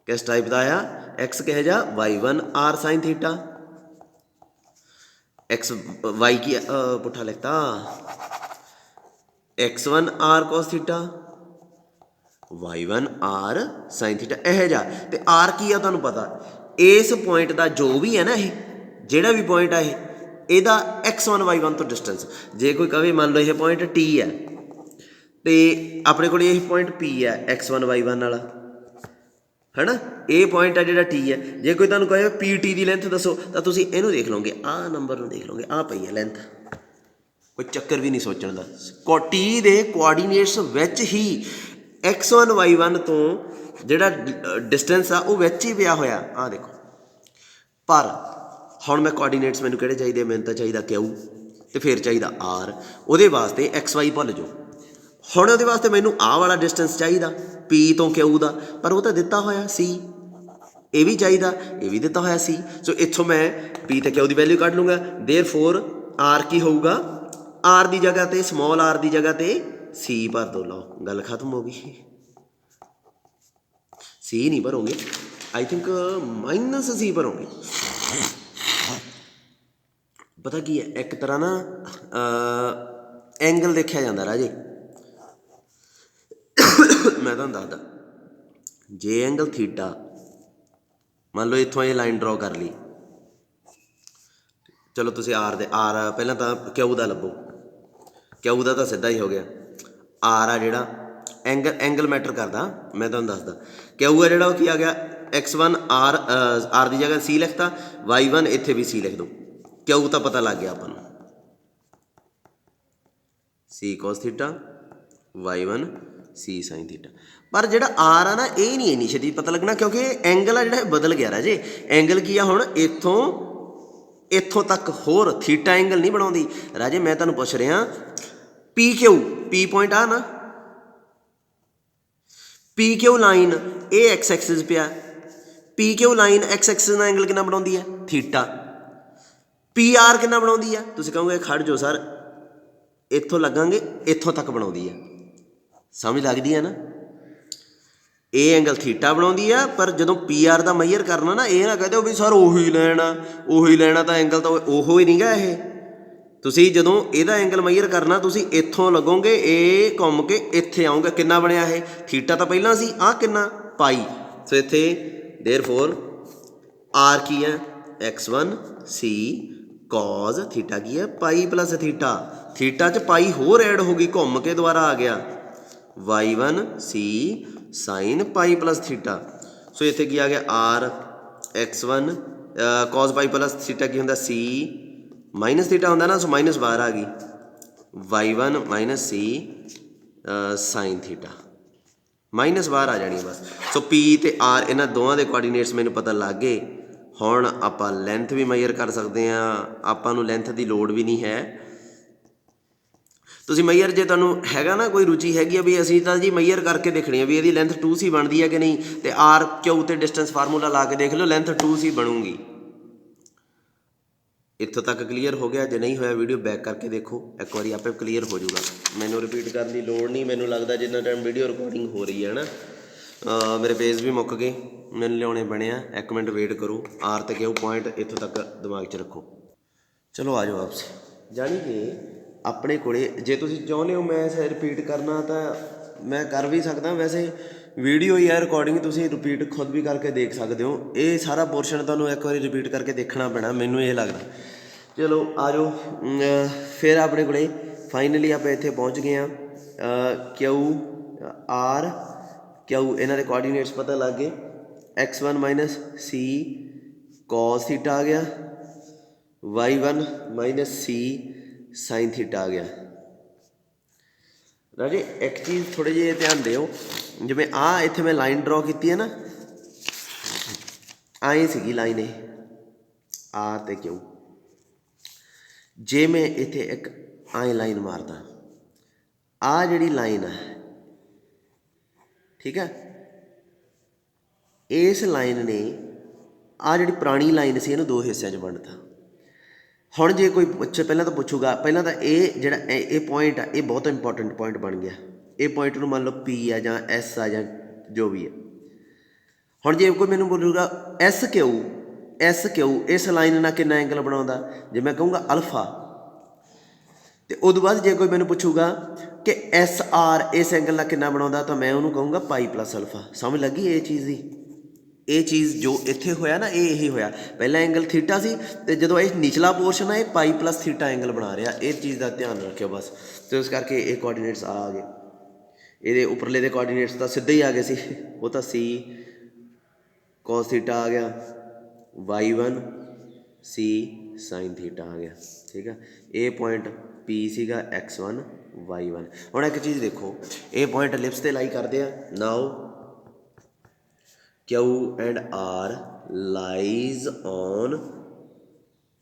ਕਿਸ ਟਾਈਪ ਦਾ ਆ, x ਕਿਹੋ ਜਿਹਾ y1 r sin theta, x y ਕੀ ਪੁੱਠਾ ਲਿਖਤਾ x1 r cos theta, y1 r sin theta ਇਹੋ ਜਿਹਾ। ਅਤੇ r ਕੀ ਆ ਤੁਹਾਨੂੰ ਪਤਾ, ਇਸ ਪੁਆਇੰਟ ਦਾ ਜੋ ਵੀ ਹੈ ਨਾ, ਇਹ ਜਿਹੜਾ ਵੀ ਪੁਆਇੰਟ ਆ ਇਹ ਇਹਦਾ x1 y1 ਤੋਂ ਡਿਸਟੈਂਸ, ਜੇ ਕੋਈ ਕਵੇ ਮੰਨ ਲਓ ਇਹ ਪੁਆਇੰਟ t ਹੈ ਅਤੇ ਆਪਣੇ ਕੋਲ ਇਹ ਪੁਆਇੰਟ p ਹੈ x1 y1 ਵਾਲਾ, ਹੈ ਨਾ, ਇਹ ਪੁਆਇੰਟ ਆ ਜਿਹੜਾ t ਹੈ। ਜੇ ਕੋਈ ਤੁਹਾਨੂੰ ਕਹੇ PT ਦੀ ਲੈਂਥ ਦੱਸੋ, ਤਾਂ ਤੁਸੀਂ ਇਹਨੂੰ ਦੇਖ ਲਓਗੇ, ਆਹ ਨੰਬਰ ਨੂੰ ਦੇਖ ਲਓਗੇ, ਆਹ ਪਈ ਹੈ ਲੈਂਥ, ਕੋਈ ਚੱਕਰ ਵੀ ਨਹੀਂ ਸੋਚਣ ਦਾ। t ਦੇ ਕੋਆਰਡੀਨੇਟਸ ਵਿੱਚ ਹੀ x1 y1 ਤੋਂ ਜਿਹੜਾ ਡਿਸਟੈਂਸ ਆ ਉਹ ਵਿੱਚ ਹੀ ਪਿਆ ਹੋਇਆ, ਆਹ ਦੇਖੋ। ਪਰ ਹੁਣ ਮੈਂ ਕੋਆਰਡੀਨੇਟਸ ਮੈਨੂੰ ਕਿਹੜੇ ਚਾਹੀਦੇ, ਮੈਨੂੰ ਤਾਂ ਚਾਹੀਦਾ Q ਅਤੇ ਫਿਰ ਚਾਹੀਦਾ R, ਉਹਦੇ ਵਾਸਤੇ XY ਭੁੱਲ ਜਾਓ। ਹੁਣ ਉਹਦੇ ਵਾਸਤੇ ਮੈਨੂੰ ਆਹ ਵਾਲਾ ਡਿਸਟੈਂਸ ਚਾਹੀਦਾ P ਤੋਂ Q ਦਾ, ਪਰ ਉਹ ਤਾਂ ਦਿੱਤਾ ਹੋਇਆ C, ਇਹ ਵੀ ਚਾਹੀਦਾ, ਇਹ ਵੀ ਦਿੱਤਾ ਹੋਇਆ C। ਸੋ ਇੱਥੋਂ ਮੈਂ P ਅਤੇ Q ਦੀ ਵੈਲਿਊ ਕੱਢ ਲੂੰਗਾ, ਦੇਅਰਫੋਰ R ਕੀ ਹੋਊਗਾ, R ਦੀ ਜਗ੍ਹਾ 'ਤੇ ਸਮੋਲ r ਦੀ ਜਗ੍ਹਾ 'ਤੇ C ਭਰ ਦੋ, ਲਓ ਗੱਲ ਖਤਮ ਹੋ ਗਈ। C ਨਹੀਂ ਭਰੋਗੇ, ਆਈ ਥਿੰਕ ਮਾਈਨਸ C ਭਰੋਗੇ। ਪਤਾ ਕੀ ਹੈ, ਇੱਕ ਤਰ੍ਹਾਂ ਨਾ ਐਂਗਲ ਦੇਖਿਆ ਜਾਂਦਾ ਰਾਜੇ, ਮੈਂ ਤੁਹਾਨੂੰ ਦੱਸਦਾ, ਜੇ ਐਂਗਲ ਥੀਟਾ ਮੰਨ ਲਓ ਇੱਥੋਂ ਇਹ ਲਾਈਨ ਡਰੋ ਕਰ ਲਈ, ਚਲੋ ਤੁਸੀਂ ਆਰ ਪਹਿਲਾਂ ਤਾਂ Q ਦਾ ਲੱਭੋ, Q ਦਾ ਤਾਂ ਸਿੱਧਾ ਹੀ ਹੋ ਗਿਆ, ਆਰ ਆ ਜਿਹੜਾ ਐਂਗਲ ਮੈਟਰ ਕਰਦਾ, ਮੈਂ ਤੁਹਾਨੂੰ ਦੱਸਦਾ। Q ਆ ਜਿਹੜਾ ਉਹ ਕੀ ਆ ਗਿਆ x1 r ਦੀ ਜਗ੍ਹਾ C ਲਿਖਤਾ, y1 ਇੱਥੇ ਵੀ C ਲਿਖ ਦਿਓ, Q ਤਾਂ ਪਤਾ ਲੱਗ ਗਿਆ ਆਪਾਂ ਨੂੰ, C cos theta, y1 C sin theta. ਪਰ ਜਿਹੜਾ R ਆ ਨਾ ਇਹ ਨਹੀਂ ਇੰਨੀ ਛੇਤੀ ਪਤਾ ਲੱਗਣਾ, ਕਿਉਂਕਿ ਐਂਗਲ ਆ ਜਿਹੜਾ ਇਹ ਬਦਲ ਗਿਆ ਰਾਜੇ। ਐਂਗਲ ਕੀ ਆ ਹੁਣ, ਇੱਥੋਂ ਤੱਕ ਹੋਰ ਥੀਟਾ ਐਂਗਲ ਨਹੀਂ ਬਣਾਉਂਦੀ ਰਾਜੇ। ਮੈਂ ਤੁਹਾਨੂੰ ਪੁੱਛ ਰਿਹਾ PQ, P ਪੁਆਇੰਟ ਆ ਨਾ, PQ ਲਾਈਨ ਇਹ x ਐਕਸਿਸ ਪਿਆ, PQ ਲਾਈਨ x ਐਕਸਿਸ ਨਾਲ ਐਂਗਲ ਕਿੰਨਾ ਬਣਾਉਂਦੀ ਹੈ, ਥੀਟਾ। PR ਕਿੰਨਾ ਬਣਾਉਂਦੀ ਆ, ਤੁਸੀਂ ਕਹੋਗੇ ਖੜ੍ਹ ਜਾਓ ਸਰ, ਇੱਥੋਂ ਲੱਗਾਂਗੇ ਇੱਥੋਂ ਤੱਕ ਬਣਾਉਂਦੀ ਆ, ਸਮਝ ਲੱਗਦੀ ਹੈ ਨਾ। ਇਹ ਐਂਗਲ ਥੀਟਾ ਬਣਾਉਂਦੀ ਆ, ਪਰ ਜਦੋਂ PR ਦਾ ਮੈਜ਼ਰ ਕਰਨਾ ਨਾ, ਇਹ ਨਾ ਕਹਿ ਦਿਓ ਵੀ ਸਰ ਉਹੀ ਲੈਣਾ ਤਾਂ ਐਂਗਲ ਤਾਂ ਉਹੋ ਹੀ ਨਹੀਂ ਗਾ ਇਹ। ਤੁਸੀਂ ਜਦੋਂ ਇਹਦਾ ਐਂਗਲ ਮੈਜ਼ਰ ਕਰਨਾ, ਤੁਸੀਂ ਇੱਥੋਂ ਲੱਗੋਗੇ, ਇਹ ਘੁੰਮ ਕੇ ਇੱਥੇ ਆਉਂਗੇ, ਕਿੰਨਾ ਬਣਿਆ ਇਹ, ਥੀਟਾ ਤਾਂ ਪਹਿਲਾਂ ਸੀ, ਆਹ ਕਿੰਨਾ ਪਾਈ। ਸੋ ਇੱਥੇ ਦੇਅਰਫੋਰ R ਕੀ ਹੈ, x1 C cos ਥੀਟਾ ਕੀ ਹੈ, ਪਾਈ ਪਲੱਸ ਥੀਟਾ, ਥੀਟਾ 'ਚ ਪਾਈ ਹੋਰ ਐਡ ਹੋ ਗਈ, ਘੁੰਮ ਕੇ ਦੁਬਾਰਾ ਆ ਗਿਆ, y1 C ਸਾਈਨ ਪਾਈ ਪਲੱਸ ਥੀਟਾ। ਸੋ ਇੱਥੇ ਕੀ ਆ ਗਿਆ, R x1 cos ਪਾਈ ਪਲੱਸ ਥੀਟਾ ਕੀ ਹੁੰਦਾ, C ਮਾਈਨਸ ਥੀਟਾ ਹੁੰਦਾ ਨਾ, ਸੋ ਮਾਈਨਸ ਬਾਹਰ ਆ ਗਈ, y1 minus C sign theta, minus ਬਾਹਰ ਆ ਜਾਣੀ ਬਸ। ਸੋ P ਅਤੇ R ਇਹਨਾਂ ਦੋਵਾਂ ਦੇ ਕੋਆਰਡੀਨੇਟਸ ਮੈਨੂੰ ਪਤਾ ਲੱਗ ਗਏ। ਹੁਣ ਆਪਾਂ ਲੈਂਥ ਵੀ ਮੈਜ਼ਰ ਕਰ ਸਕਦੇ ਹਾਂ, ਆਪਾਂ ਨੂੰ ਲੈਂਥ ਦੀ ਲੋੜ ਵੀ ਨਹੀਂ ਹੈ। ਤੁਸੀਂ ਮੈਜ਼ਰ ਜੇ ਤੁਹਾਨੂੰ ਹੈਗਾ ਨਾ ਕੋਈ ਰੁਚੀ ਹੈਗੀ ਆ ਵੀ ਅਸੀਂ ਤਾਂ ਜੀ ਮੈਜ਼ਰ ਕਰਕੇ ਦੇਖਣੀ ਆ ਵੀ ਇਹਦੀ ਲੈਂਥ 2C ਬਣਦੀ ਹੈ ਕਿ ਨਹੀਂ, ਅਤੇ R Q ਅਤੇ ਡਿਸਟੈਂਸ ਫਾਰਮੂਲਾ ਲਾ ਕੇ ਦੇਖ ਲਓ, ਲੈਂਥ 2C ਬਣੂਗੀ। ਇੱਥੋਂ ਤੱਕ ਕਲੀਅਰ ਹੋ ਗਿਆ, ਜੇ ਨਹੀਂ ਹੋਇਆ ਵੀਡੀਓ ਬੈਕ ਕਰਕੇ ਦੇਖੋ, ਇੱਕ ਵਾਰੀ ਆਪੇ ਕਲੀਅਰ ਹੋ ਜਾਊਗਾ, ਮੈਨੂੰ ਰਿਪੀਟ ਕਰਨ ਦੀ ਲੋੜ ਨਹੀਂ। ਮੈਨੂੰ ਲੱਗਦਾ ਜਿੰਨਾ ਟਾਈਮ ਵੀਡੀਓ ਰਿਕਾਰਡਿੰਗ ਹੋ ਰਹੀ ਹੈ ਨਾ, ਮੇਰੇ पेज भी मुक गए, मैंने लियाने बने आ। एक मिनट वेट करो, आर ते क्यों पॉइंट इत्थों तक दिमाग च रखो। चलो आ जाओ वापस। जानी कि अपने कोले जे तुसीं चाहुंदे हो मैं रिपीट करना तो मैं कर भी सकदा, वैसे वीडियो ही है रिकॉर्डिंग, तुसीं रिपीट खुद भी करके देख सकते हो। ये सारा पोर्शन तुहानूं एक बार रिपीट करके देखना पैना, मैनूं ये लगदा। चलो आ जाओ। फिर अपने कोले फाइनली आप इत्थे पहुँच गए हैं। क्यू आर क्यू इन्हां दे कोआर्डीनेट्स पता लग गए। x1 माइनस सी कॉस थीटा आ गया, y1 माइनस सी साइन थीटा आ गया। राजे एक चीज़ थोड़े जे ध्यान दिओ, जिवें आ इत्थे मैं लाइन ड्रॉ की है ना, आए सी लाइन ये आर ते क्यू। जे मैं इत्थे एक आए लाइन मारदा, आ जिहड़ी लाइन है ठीक है, इस लाइन ने आ जिहड़ी पुरानी लाइन सी इहनूं दो हिस्सों च वंडता। हुण जे कोई पहलां तो पुछूगा, पहलां तो ये जिहड़ा ये पॉइंट है ये बहुत इंपॉर्टेंट पॉइंट बन गया। ये पॉइंट नूं मान लो पी है जां एस है जां जो भी है। हुण जे कोई मैनूं बोलूगा एस क्यू इस लाइन नाल कितना एंगल बनाउंदा, जे मैं कहूँगा अल्फा, तो उदों बाद जे कोई मैनूं पुछूगा कि एस आर इस एंगल नाल कितना बनाउंदा, तो मैं उन्होंने कहूँगा पाई प्लस अल्फा। समझ लगी ये चीज़ की? ये चीज़ जो इत्थे होया ना, यही होया। पहला एंगल थीटा सी, ते जदों ये निचला पोर्शन है ये पाई प्लस थीटा एंगल बना रहा। इस चीज़ का ध्यान रखियो बस। तो इस करके ये कोआर्डीनेट्स आ गए। ये उपरले दे कोआर्डीनेट्स तो सीधे ही आ गए सी, वो तो सी कॉस थीटा आ गया, y1 सी साइन थीटा आ गया। ठीक है, ये पॉइंट P सीगा x1 y1। हुण एक चीज़ देखो, ये पॉइंट एलिप्स ते लाई करते हैं। Now Q and R lies on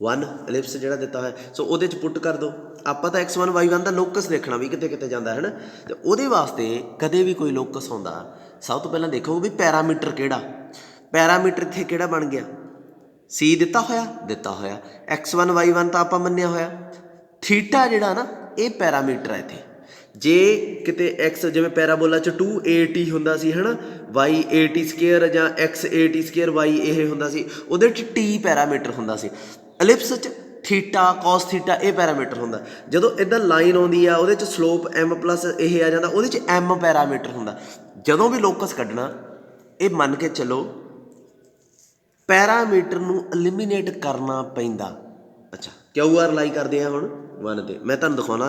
one ellipse जिहड़ा दिता है, सो उहदे च पुट कर दो। आपां तां x1 y1 का लोकस देखना भी किते किते जांदा है ना, तो उहदे वास्ते कदे भी कोई लोकस आउंदा सब तो पहलां देखो भी पैरामीटर किहड़ा। पैरामीटर इत्थे किहड़ा बन गया, सी दिता होया x1 y1 तो आपां मन्निया होया। थीटा जिहड़ा ना ये पैरामीटर है इत्थे। जे किते एक्स जिवें पैराबोला च 2AT हुंदा सी है ना, वाई AT स्केयर जां एक्स AT स्केयर वाई ये हुंदा सी, उहदे च टी पैरामीटर हुंदा सी। एलिप्स च थीटा कॉस थीटा ये पैरामीटर हुंदा। जदों इदां लाइन आउंदी आ उहदे च स्लोप M प्लस ये आ जांदा, उहदे च M पैरामीटर हुंदा। जदों भी लोकस कड्ढना ये मन के चलो पैरामीटर नूं एलिमीनेट करना पैंदा। अच्छा QR लाई करते हैं हुण वन ते, मैं तुहानूं दिखाउणा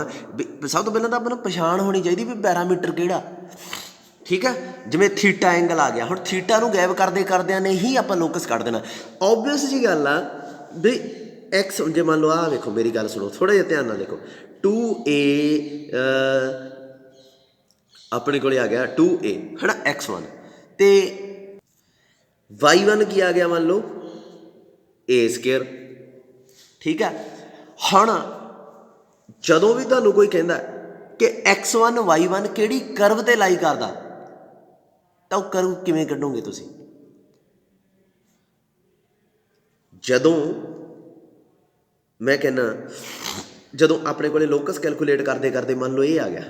सब तो पहलां तां आपां नूं पछाण होनी चाहिए भी पैरामीटर किहड़ा। ठीक है, जिवें थीटा एंगल आ गया, हुण थीटा नूं गैप करदे करदिआं ने ही आपां लोकस कढ देना। ओबवियस जी गल आ भी एक्स जे मान लो आ वेखो, मेरी गल सुनो थोड़ा जिहा ध्यान नाल देखो। 2A अपने कोले आ गया 2A है ना x1, तो y1 की आ गया मान लो A स्केयर। ठीक है, हुण जदों भी तुहानूं कोई कहंदा कि x1 y1 किहड़ी करव ते लाई करदा, तां ओह करव किवें कढोगे तुसीं? जदों मैं कहना जदों अपने कोले लोकस कैलकुलेट करते करते मान लो ये आ गया,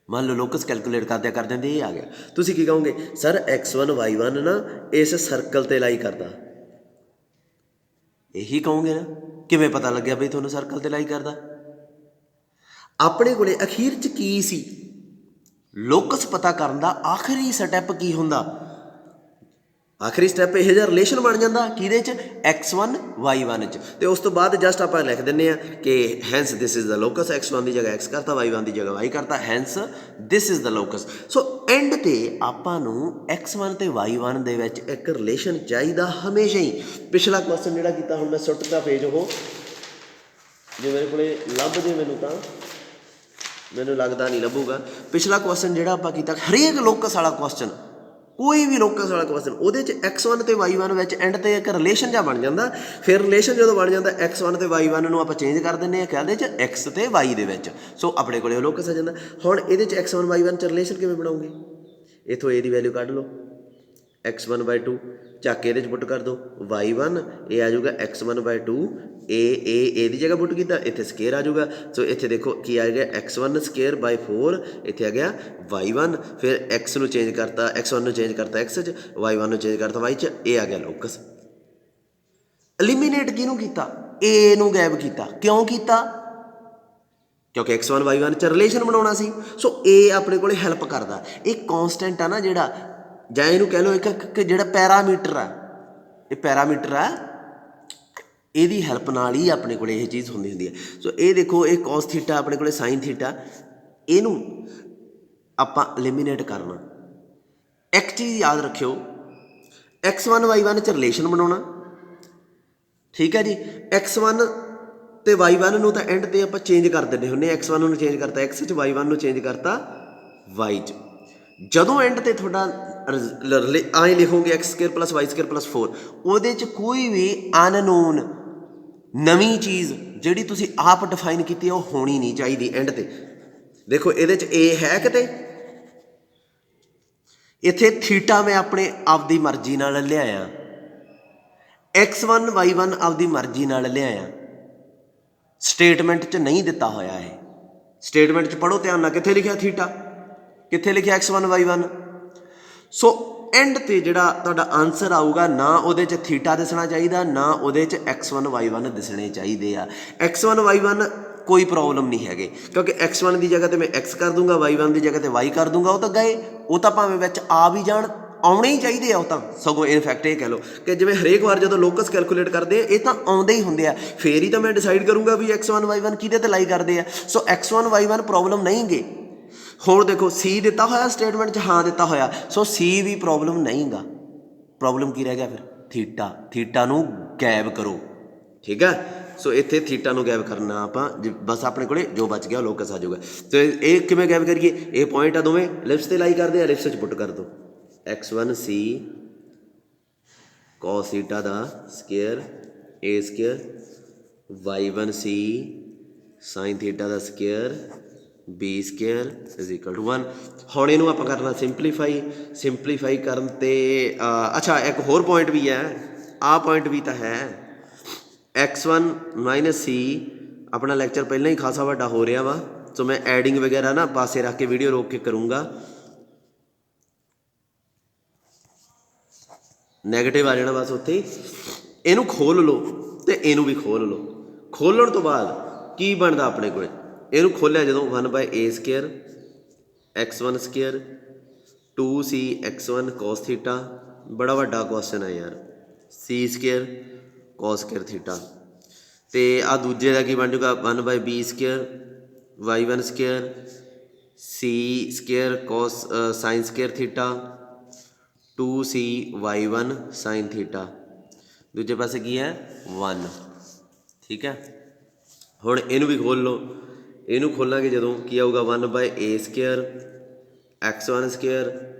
मान लो लोकस कैलकुलेट करदे करदे ये आ गया, तुसीं की कहोगे सर x1 y1 ना इस सर्कल ते लाई करदा। यही कहोगे ना, किवें पता लग्या बई तुहानूं सर्कल ते लाई करदा? अपने कोले अखीर च की सी लोकस पता करन दा आखिरी स्टैप की हुंदा? आखिरी स्टैप यह जिहा रिलेशन बन जाता किहदे च x1 y1 च, तो उस तो बाद जस्ट आप लिख दिंदे आ कि hence this is the locus. x1 की जगह x करता, y1 की जगह y करता, hence this is the locus. So end ते आपां नूं x1 ते y1 दे विच एक रिलेशन चाहिदा हमेशा ही। पिछला क्वेश्चन जिहड़ा कीता हुण मैं सुੱਟਦਾ पेज वो जे मेरे कोले लभ जे मैनूं लगदा नहीं लभूगा। पिछला क्वेश्चन जिहड़ा आपां कीता हरेक लोकस वाला क्वेश्चन, कोई भी लोकस वाला क्वेश्चन उहदे च x1 ते y1 विच एंड ते एक रिलेशन जिहा बन जाता। फिर रिलेशन जो बन जाता x1 ते y1 नूं आपां चेंज कर दिंदे आ कहदे च x ते y दे विच, सो अपने कोले लोकस आ जाता। हुण इहदे च x1 y1 च रिलेशन किवें बनाओगे? इत्थों ए दी वैल्यू कढ लो, x1/2 ਚੱਕ ਇਹਦੇ 'ਚ ਪੁੱਟ कर दो y1, ये आ जाऊगा x1/2 ए दी जगह पुट किया, इत्थे स्केयर आ जाऊगा। सो इत्थे देखो की आ गया x1 स्केयर बाय 4, इत्थे आ गया y1, फिर x नूं चेंज करता, x1 नूं चेंज करता x च, y1 नूं चेंज करता y च, ये आ गया लोकस। एलिमीनेट किहनूं कीता? ए नूं गैब कीता। क्यों कीता? क्योंकि x1 y1 च रिलेशन बनाउणा सी। सो ए अपने कोले हैल्प करदा। एक कॉन्सटेंट आ ना जिहड़ा, जां इहनूं कह लो एक जिहड़ा पैरामीटर आ, ये पैरामीटर आ, ਇਹਦੀ ਹੈਲਪ ਨਾਲ ਹੀ ਆਪਣੇ ਕੋਲ ਇਹ ਚੀਜ਼ ਹੁੰਦੀ ਹੈ। ਸੋ ਇਹ ਦੇਖੋ, ਇਹ cos ਥੀਟਾ ਆਪਣੇ ਕੋਲ sin ਥੀਟਾ, ਇਹਨੂੰ ਆਪਾਂ ਐਲੀਮੀਨੇਟ ਕਰਨਾ। ਇੱਕ ਚੀਜ਼ ਯਾਦ ਰੱਖਿਓ, x1 y1 'ਚ ਰਿਲੇਸ਼ਨ ਬਣਾਉਣਾ, ਠੀਕ ਹੈ ਜੀ। x1 ਅਤੇ y1 ਨੂੰ ਤਾਂ ਐਂਡ 'ਤੇ ਆਪਾਂ ਚੇਂਜ ਕਰ ਦਿੰਦੇ ਹੁੰਦੇ, x1 ਨੂੰ ਚੇਂਜ ਕਰਤਾ x 'ਚ, y1 ਨੂੰ ਚੇਂਜ ਕਰਤਾ y 'ਚ। ਜਦੋਂ ਐਂਡ 'ਤੇ ਤੁਹਾਡਾ ਆਏਂ ਲਿਖੋਗੇ x square plus y square plus 4, ਉਹਦੇ 'ਚ ਕੋਈ ਵੀ ਅਨਨੋਨ ਨਵੀਂ ਚੀਜ਼ ਜਿਹੜੀ ਤੁਸੀਂ ਆਪ ਡਿਫਾਈਨ ਕੀਤੀ ਉਹ ਹੋਣੀ ਨਹੀਂ ਚਾਹੀਦੀ ਐਂਡ 'ਤੇ। ਦੇਖੋ ਇਹਦੇ 'ਚ ਏ ਹੈ ਕਿਤੇ, ਇੱਥੇ ਥੀਟਾ ਮੈਂ ਆਪਣੇ ਆਪਦੀ ਮਰਜ਼ੀ ਨਾਲ ਲਿਆਇਆ, x1 y1 ਆਪਦੀ ਮਰਜ਼ੀ ਨਾਲ ਲਿਆਇਆ, ਸਟੇਟਮੈਂਟ 'ਚ ਨਹੀਂ ਦਿੱਤਾ ਹੋਇਆ। ਇਹ ਸਟੇਟਮੈਂਟ 'ਚ ਪੜ੍ਹੋ ਧਿਆਨ ਨਾਲ, ਕਿੱਥੇ ਲਿਖਿਆ ਥੀਟਾ, ਕਿੱਥੇ ਲਿਖਿਆ x1 y1। ਸੋ ਐਂਡ 'ਤੇ ਜਿਹੜਾ ਤੁਹਾਡਾ ਆਨਸਰ ਆਊਗਾ, ਨਾ ਉਹਦੇ 'ਚ ਥੀਟਾ ਦਿਸਣਾ ਚਾਹੀਦਾ, ਨਾ ਉਹਦੇ 'ਚ x1 y1 ਦਿਸਣੇ ਚਾਹੀਦੇ ਆ। x1 y1 ਕੋਈ ਪ੍ਰੋਬਲਮ ਨਹੀਂ ਹੈਗੇ, ਕਿਉਂਕਿ x1 ਦੀ ਜਗ੍ਹਾ 'ਤੇ ਮੈਂ x ਕਰ ਦੂੰਗਾ, y1 ਦੀ ਜਗ੍ਹਾ 'ਤੇ y ਕਰ ਦੂੰਗਾ, ਉਹ ਤਾਂ ਗਏ, ਉਹ ਤਾਂ ਭਾਵੇਂ ਵਿੱਚ ਆ ਵੀ ਜਾਣ, ਆਉਣੇ ਹੀ ਚਾਹੀਦੇ ਆ ਉਹ ਤਾਂ। ਸਗੋਂ ਇਨਫੈਕਟ ਇਹ ਕਹਿ ਲਓ ਕਿ ਜਿਵੇਂ ਹਰੇਕ ਵਾਰ ਜਦੋਂ ਲੋਕਸ ਕੈਲਕੂਲੇਟ ਕਰਦੇ ਆ, ਇਹ ਤਾਂ ਆਉਂਦੇ ਹੀ ਹੁੰਦੇ ਆ, ਫੇਰ ਹੀ ਤਾਂ ਮੈਂ ਡਿਸਾਈਡ ਕਰੂੰਗਾ ਵੀ x1 y1 ਕਿਹਦੇ 'ਤੇ ਲਾਈ ਕਰਦੇ ਆ। ਸੋ x1 y1 ਪ੍ਰੋਬਲਮ ਨਹੀਂ ਗੇ। ਹੁਣ ਦੇਖੋ ਸੀ ਦਿੱਤਾ ਹੋਇਆ ਸਟੇਟਮੈਂਟ 'ਚ, ਹਾਂ ਦਿੱਤਾ ਹੋਇਆ, ਸੋ ਸੀ ਵੀ ਪ੍ਰੋਬਲਮ ਨਹੀਂ ਗਾ। ਪ੍ਰੋਬਲਮ ਕੀ ਰਹਿ ਗਿਆ ਫਿਰ? ਥੀਟਾ। ਥੀਟਾ ਨੂੰ ਗਾਇਬ ਕਰੋ, ਠੀਕ ਹੈ। ਸੋ ਇੱਥੇ ਥੀਟਾ ਨੂੰ ਗਾਇਬ ਕਰਨਾ ਆਪਾਂ, ਬਸ ਆਪਣੇ ਕੋਲੇ ਜੋ ਬਚ ਗਿਆ ਲੋਕਸ ਆ ਜਾਊਗਾ। ਅਤੇ ਇਹ ਕਿਵੇਂ ਗਾਇਬ ਕਰੀਏ? ਇਹ ਪੁਆਇੰਟ ਆ ਦੋਵੇਂ ਲਿਪਸ 'ਤੇ ਲਾਈ ਕਰਦੇ ਆ, ਲਿਪਸ 'ਚ ਪੁੱਟ ਕਰ ਦਿਓ x1 c cos ਥੀਟਾ ਦਾ square a square, y1 c sin theta ਦਾ square b square is equal to 1। ਹੁਣ ਇਹਨੂੰ ਆਪਾਂ ਕਰਨਾ ਸਿੰਪਲੀਫਾਈ। ਸਿੰਪਲੀਫਾਈ ਕਰਨ 'ਤੇ ਅੱਛਾ ਇੱਕ ਹੋਰ ਪੁਆਇੰਟ ਵੀ ਹੈ, ਆਹ ਪੁਆਇੰਟ ਵੀ ਤਾਂ ਹੈ। x1 ਮਾਈਨਸ c, ਆਪਣਾ ਲੈਕਚਰ ਪਹਿਲਾਂ ਹੀ ਖਾਸਾ ਵੱਡਾ ਹੋ ਰਿਹਾ ਵਾ, ਸੋ ਮੈਂ ਐਡਿੰਗ ਵਗੈਰਾ ਨਾ ਪਾਸੇ ਰੱਖ ਕੇ ਵੀਡੀਓ ਰੋਕ ਕੇ ਕਰੂੰਗਾ। ਨੈਗੇਟਿਵ ਆ ਜਾਣਾ ਬਸ ਉੱਥੇ ਹੀ। ਇਹਨੂੰ ਖੋਲ੍ਹ ਲਓ ਅਤੇ ਇਹਨੂੰ ਵੀ ਖੋਲ੍ਹ ਲਓ। ਖੋਲ੍ਹਣ ਤੋਂ ਬਾਅਦ ਕੀ ਬਣਦਾ ਆਪਣੇ ਕੋਲ? ਇਹਨੂੰ ਖੋਲ੍ਹਿਆ ਜਦੋਂ 1/a square x1 square 2c x1 cos theta, ਬੜਾ ਵੱਡਾ ਕੁਐਸਚਨ ਹੈ ਯਾਰ, c square cos square theta. ਅਤੇ ਆਹ ਦੂਜੇ ਦਾ ਕੀ ਬਣ ਜੂਗਾ? 1/b square y1 square c square cos sin square theta 2c y1 sin theta. ਦੂਜੇ ਪਾਸੇ ਕੀ ਹੈ? 1, ਠੀਕ ਹੈ। ਹੁਣ ਇਹਨੂੰ ਵੀ ਖੋਲ੍ਹ ਲਓ। ਇਹਨੂੰ ਖੋਲਾਂਗੇ ਜਦੋਂ ਕੀ ਆਊਗਾ? 1/a square x1 square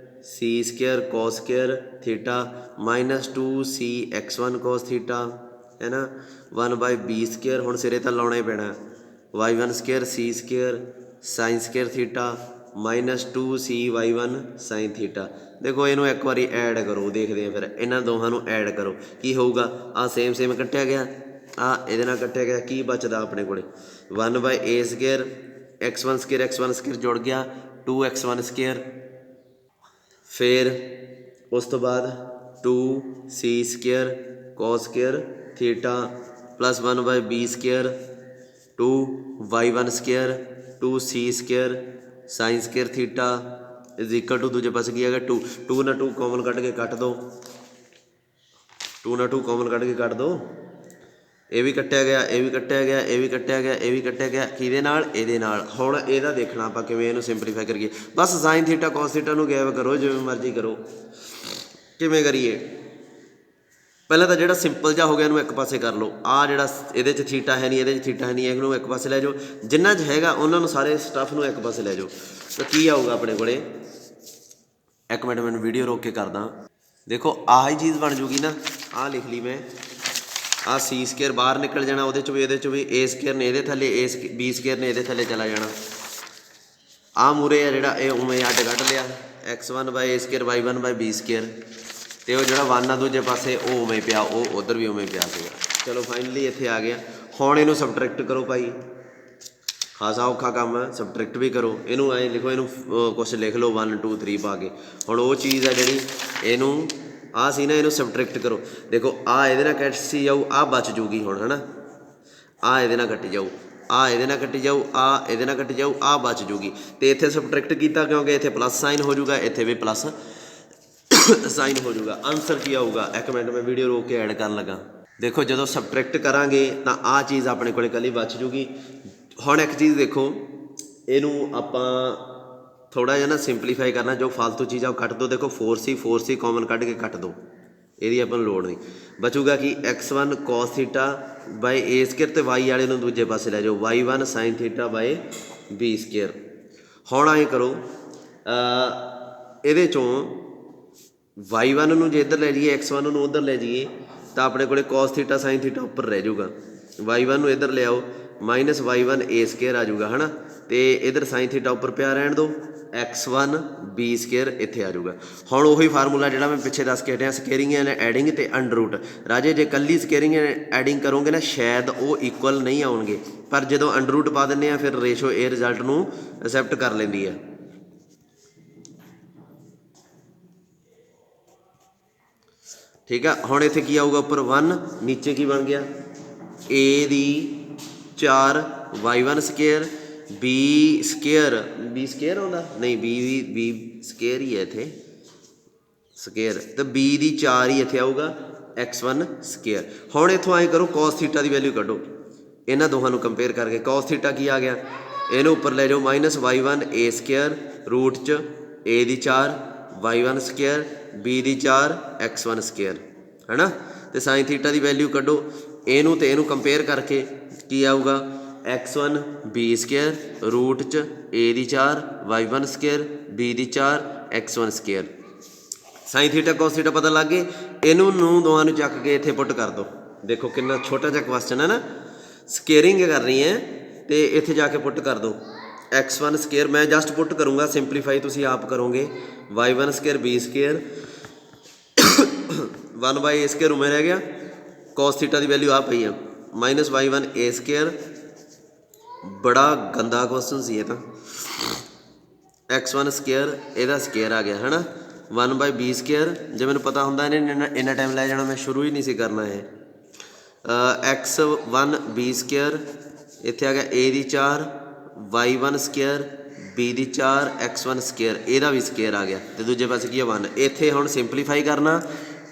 c square cos square theta minus 2c x1 cos theta, ਹੈ ਨਾ। 1/b ਸਕੇਅਰ, ਹੁਣ ਸਿਰੇ ਤਾਂ ਲਾਉਣਾ ਹੀ ਪੈਣਾ, y1 square c square sin square theta minus 2c y1 sin theta. ਦੇਖੋ ਇਹਨੂੰ ਇੱਕ ਵਾਰੀ ਐਡ ਕਰੋ, ਦੇਖਦੇ ਹਾਂ ਫਿਰ ਇਹਨਾਂ ਦੋਹਾਂ ਨੂੰ ਐਡ ਕਰੋ ਕੀ ਹੋਊਗਾ। ਆਹ ਸੇਮ ਸੇਮ ਕੱਟਿਆ ਗਿਆ, ਆਹ ਇਹਦੇ ਨਾਲ ਕੱਟਿਆ ਗਿਆ, ਕੀ ਬਚਦਾ ਆਪਣੇ ਕੋਲ? 1/a square x1 square x1 square ਜੁੜ ਗਿਆ 2x1 ਸਕੇਅਰ, ਫਿਰ ਉਸ ਤੋਂ ਬਾਅਦ 2c square cos square theta plus 1/b square 2y1 square 2c square sin square theta is equal to, ਦੂਜੇ ਪਾਸੇ ਕੀ ਹੈਗਾ? 2 ਨਾਲ 2 ਕੋਮਨ ਕੱਢ ਕੇ ਕੱਟ ਦਿਓ, 2 ਨਾਲ 2 ਕੋਮਨ ਕੱਢ ਕੇ ਕੱਟ ਦਿਓ। ਇਹ ਵੀ ਕੱਟਿਆ ਗਿਆ, ਇਹ ਵੀ ਕੱਟਿਆ ਗਿਆ, ਇਹ ਵੀ ਕੱਟਿਆ ਗਿਆ, ਇਹ ਵੀ ਕੱਟਿਆ ਗਿਆ, ਕਿਹਦੇ ਨਾਲ? ਇਹਦੇ ਨਾਲ। ਹੁਣ ਇਹਦਾ ਦੇਖਣਾ ਆਪਾਂ ਕਿਵੇਂ ਇਹਨੂੰ ਸਿੰਪਲੀਫਾਈ ਕਰੀਏ। ਬਸ ਸਾਈਨ ਥੀਟਾ cos ਥੀਟਾ ਨੂੰ ਗਾਇਬ ਕਰੋ, ਜਿਵੇਂ ਮਰਜ਼ੀ ਕਰੋ। ਕਿਵੇਂ ਕਰੀਏ? ਪਹਿਲਾਂ ਤਾਂ ਜਿਹੜਾ ਸਿੰਪਲ ਜਿਹਾ ਹੋ ਗਿਆ ਇਹਨੂੰ ਇੱਕ ਪਾਸੇ ਕਰ ਲਓ। ਆਹ ਜਿਹੜਾ ਇਹਦੇ 'ਚ ਥੀਟਾ ਹੈ ਨਹੀਂ, ਇਹਦੇ 'ਚ ਥੀਟਾ ਹੈ ਨਹੀਂ, ਇਹਨੂੰ ਇੱਕ ਪਾਸੇ ਲੈ ਜਾਓ। ਜਿੰਨਾ 'ਚ ਹੈਗਾ ਉਹਨਾਂ ਨੂੰ ਸਾਰੇ ਸਟੱਫ ਨੂੰ ਇੱਕ ਪਾਸੇ ਲੈ ਜਾਓ। ਤਾਂ ਕੀ ਆਊਗਾ ਆਪਣੇ ਕੋਲ? ਇੱਕ ਮਿੰਟ ਮੈਨੂੰ ਵੀਡੀਓ ਰੋਕ ਕੇ ਕਰਦਾ। ਦੇਖੋ ਆਹ ਹੀ ਚੀਜ਼ ਬਣ ਜੂਗੀ ਨਾ, ਆਹ ਲਿਖ ਲਈ ਮੈਂ, ਆਹ c ਸਕੇਅਰ ਬਾਹਰ ਨਿਕਲ ਜਾਣਾ, ਉਹਦੇ 'ਚ ਵੀ ਇਹਦੇ 'ਚ ਵੀ a ਸਕੇਅਰ ਨੇ ਇਹਦੇ ਥੱਲੇ, b ਸਕੇਅਰ ਨੇ ਇਹਦੇ ਥੱਲੇ ਚਲਾ ਜਾਣਾ। ਆਹ ਮੂਰੇ ਆ ਜਿਹੜਾ, ਇਹ ਉਵੇਂ ਅੱਡ ਕੱਢ ਲਿਆ, x1/a ਸਕੇਅਰ y1/b ਸਕੇਅਰ, ਅਤੇ ਉਹ ਜਿਹੜਾ 1 ਆ ਦੂਜੇ ਪਾਸੇ ਉਹ ਉਵੇਂ ਪਿਆ, ਉਹ ਉੱਧਰ ਵੀ ਉਵੇਂ ਪਿਆ ਸੀਗਾ। ਚਲੋ ਫਾਈਨਲੀ ਇੱਥੇ ਆ ਗਿਆ। ਹੁਣ ਇਹਨੂੰ ਸਬਟਰੈਕਟ ਕਰੋ ਭਾਈ, ਖਾਸਾ ਔਖਾ ਕੰਮ ਹੈ, ਸਬਟਰੈਕਟ ਵੀ ਕਰੋ। ਇਹਨੂੰ ਐਂ ਲਿਖੋ, ਇਹਨੂੰ ਕੁਛ ਲਿਖ ਲਓ 1 2 3 ਪਾ ਕੇ। ਹੁਣ ਉਹ ਚੀਜ਼ ਹੈ ਜਿਹੜੀ ਇਹਨੂੰ ਆਹ ਸੀ ਨਾ, ਇਹਨੂੰ ਸਬਟਰੈਕਟ ਕਰੋ। ਦੇਖੋ ਆਹ ਇਹਦੇ ਨਾਲ ਕੱਟੀ ਜਾਊ, ਆਹ ਬਚ ਜੂਗੀ ਹੁਣ, ਹੈ ਨਾ। ਆਹ ਇਹਦੇ ਨਾਲ ਕੱਟੀ ਜਾਊ, ਆਹ ਇਹਦੇ ਨਾਲ ਕੱਟੀ ਜਾਊ, ਆਹ ਇਹਦੇ ਨਾਲ ਕੱਟੀ ਜਾਊ, ਆਹ ਬਚ ਜੂਗੀ। ਅਤੇ ਇੱਥੇ ਸਬਟਰੈਕਟ ਕੀਤਾ ਕਿਉਂਕਿ ਇੱਥੇ ਪਲੱਸ ਸਾਈਨ ਹੋ ਜੂਗਾ, ਇੱਥੇ ਵੀ ਪਲੱਸ ਸਾਈਨ ਹੋ ਜੂਗਾ। ਆਨਸਰ ਕੀ ਆਊਗਾ? ਇੱਕ ਮਿੰਟ ਮੈਂ ਵੀਡੀਓ ਰੋਕ ਕੇ ਐਡ ਕਰਨ ਲੱਗਾ। ਦੇਖੋ ਜਦੋਂ ਸਬਟਰੈਕਟ ਕਰਾਂਗੇ ਤਾਂ ਆਹ ਚੀਜ਼ ਆਪਣੇ ਕੋਲ ਇਕੱਲੀ ਬਚ ਜੂਗੀ। ਹੁਣ ਇੱਕ ਚੀਜ਼ ਦੇਖੋ, ਇਹਨੂੰ ਆਪਾਂ ਥੋੜ੍ਹਾ ਜਿਹਾ ਨਾ ਸਿੰਪਲੀਫਾਈ ਕਰਨਾ, ਜੋ ਫਾਲਤੂ ਚੀਜ਼ ਆ ਉਹ ਕੱਟ ਦਿਓ। ਦੇਖੋ 4c ਕਾਮਨ ਕੱਢ ਕੇ ਕੱਟ ਦਿਓ, ਇਹਦੀ ਆਪਾਂ ਨੂੰ ਲੋੜ ਨਹੀਂ। ਬਚੂਗਾ ਕਿ x1 cos theta by a square, ਅਤੇ y ਵਾਲੇ ਨੂੰ ਦੂਜੇ ਪਾਸੇ ਲੈ ਜਾਓ, y1 sin theta by b square. ਹੁਣ ਐਂ ਕਰੋ, ਇਹਦੇ 'ਚੋਂ y1 ਨੂੰ ਜੇ ਇੱਧਰ ਲੈ ਜਾਈਏ, x1 ਨੂੰ ਉੱਧਰ ਲੈ ਜਾਈਏ, ਤਾਂ ਆਪਣੇ ਕੋਲ cos ਥੀਟਾ sin ਥੀਟਾ ਉੱਪਰ ਰਹਿ ਜਾਊਗਾ। y1 ਨੂੰ ਇੱਧਰ ਲਿਆਓ, ਮਾਈਨਸ y1 a ਸਕੇਅਰ ਆ ਜਾਊਗਾ, ਹੈ ਨਾ। ਅਤੇ ਇੱਧਰ sin ਥੀਟਾ ਉੱਪਰ ਪਿਆ ਰਹਿਣ ਦਿਓ, x1 b ਸਕੇਅਰ ਇੱਥੇ ਆ ਜਾਊਗਾ। ਹੁਣ ਉਹੀ ਫਾਰਮੂਲਾ ਜਿਹੜਾ ਮੈਂ ਪਿੱਛੇ ਦੱਸ ਕੇ ਹਟਿਆ, ਸਕੇਅਰਿੰਗ ਐਂਡ ਐਡਿੰਗ ਅਤੇ ਅੰਡਰ ਰੂਟ। ਰਾਜੇ ਜੇ ਇਕੱਲੀ ਸਕੇਅਰਿੰਗ ਐਂਡ ਐਡਿੰਗ ਕਰੋਗੇ ਨਾ, ਸ਼ਾਇਦ ਉਹ ਇਕੁਅਲ ਨਹੀਂ ਆਉਣਗੇ, ਪਰ ਜਦੋਂ ਅੰਡਰ ਰੂਟ ਪਾ ਦਿੰਦੇ ਆ ਫਿਰ ਰੇਸ਼ੋ ਇਹ ਰਿਜ਼ਲਟ ਨੂੰ ਅਸੈਪਟ ਕਰ ਲੈਂਦੀ ਹੈ। ਠੀਕ ਆ। ਹੁਣ ਇੱਥੇ ਕੀ ਆਊਗਾ? ਉੱਪਰ 1, ਨੀਚੇ ਕੀ ਬਣ ਗਿਆ? a ਦੀ 4 y1 ਸਕੇਅਰ b ਸਕੇਅਰ ਆਉਂਦਾ ਨਹੀਂ, b ਸਕੇਅਰ ਹੀ ਹੈ ਇੱਥੇ, ਸਕੇਅਰ, ਅਤੇ b ਦੀ 4 ਹੀ ਇੱਥੇ ਆਊਗਾ, x1 ਸਕੇਅਰ। ਹੁਣ ਇੱਥੋਂ ਐਂ ਕਰੋ, cos ਥੀਟਾ ਦੀ ਵੈਲਿਊ ਕੱਢੋ, ਇਹਨਾਂ ਦੋਹਾਂ ਨੂੰ ਕੰਪੇਅਰ ਕਰਕੇ। cos ਥੀਟਾ ਕੀ ਆ ਗਿਆ? ਇਹਨੂੰ ਉੱਪਰ ਲੈ ਜਾਓ, minus y1 a square root 'ਚ a ਦੀ 4 y1 ਸਕੇਅਰ b ਦੀ 4 x1 ਸਕੇਅਰ, ਹੈ ਨਾ। ਅਤੇ ਸਾਈਨ ਥੀਟਾ ਦੀ ਵੈਲਿਊ ਕੱਢੋ, ਇਹਨੂੰ ਅਤੇ ਇਹਨੂੰ ਕੰਪੇਅਰ ਕਰਕੇ ਕੀ ਆਊਗਾ? x1 b ਸਕੇਅਰ ਰੂਟ 'ਚ a ਦੀ 4 y1 ਸਕੇਅਰ b ਦੀ 4 x1 square. Sine theta cos theta ਪਤਾ ਲੱਗ ਗਏ। ਇਹਨੂੰ ਦੋਵਾਂ ਨੂੰ ਚੱਕ ਕੇ ਇੱਥੇ ਪੁੱਟ ਕਰ ਦਿਓ। ਦੇਖੋ ਕਿੰਨਾ ਛੋਟਾ ਜਿਹਾ ਕੁਐਸਚਨ ਹੈ ਨਾ, ਸਕੇਅਰਿੰਗ ਕਰਨੀ ਹੈ ਅਤੇ ਇੱਥੇ ਜਾ ਕੇ ਪੁੱਟ ਕਰ ਦਿਓ x1 ਸਕੇਅਰ। ਮੈਂ ਜਸਟ ਪੁੱਟ ਕਰੂੰਗਾ, ਸਿੰਪਲੀਫਾਈ ਤੁਸੀਂ ਆਪ ਕਰੋਗੇ। y1 square b square 1/a square ਉਵੇਂ ਰਹਿ ਗਿਆ। ਕੋਸ ਥੀਟਾ ਦੀ ਵੈਲਿਊ ਆ ਪਈ ਆ, ਮਾਈਨਸ y1 a ਸਕੇਅਰ। ਬੜਾ ਗੰਦਾ ਕੁਐਸਚਨ ਸੀ ਇਹ ਤਾਂ। x1 ਸਕੇਅਰ ਇਹਦਾ ਸਕੇਅਰ ਆ ਗਿਆ, ਹੈ ਨਾ। 1/b ਸਕੇਅਰ, ਜੇ ਮੈਨੂੰ ਪਤਾ ਹੁੰਦਾ ਇਹਨੇ ਇੰਨਾ ਟਾਈਮ ਲੈ ਜਾਣਾ, ਮੈਂ ਸ਼ੁਰੂ ਹੀ ਨਹੀਂ ਸੀ ਕਰਨਾ ਇਹ। x1 b ਸਕੇਅਰ, ਇੱਥੇ ਆ ਗਿਆ a ਦੀ 4 y1 ਸਕੇਅਰ b ਦੀ 4 x1 ਸਕੇਅਰ, ਇਹਦਾ ਵੀ ਸਕੇਅਰ ਆ ਗਿਆ, ਅਤੇ ਦੂਜੇ ਪਾਸੇ ਕੀ ਆ 1। ਇੱਥੇ ਹੁਣ ਸਿੰਪਲੀਫਾਈ ਕਰਨਾ,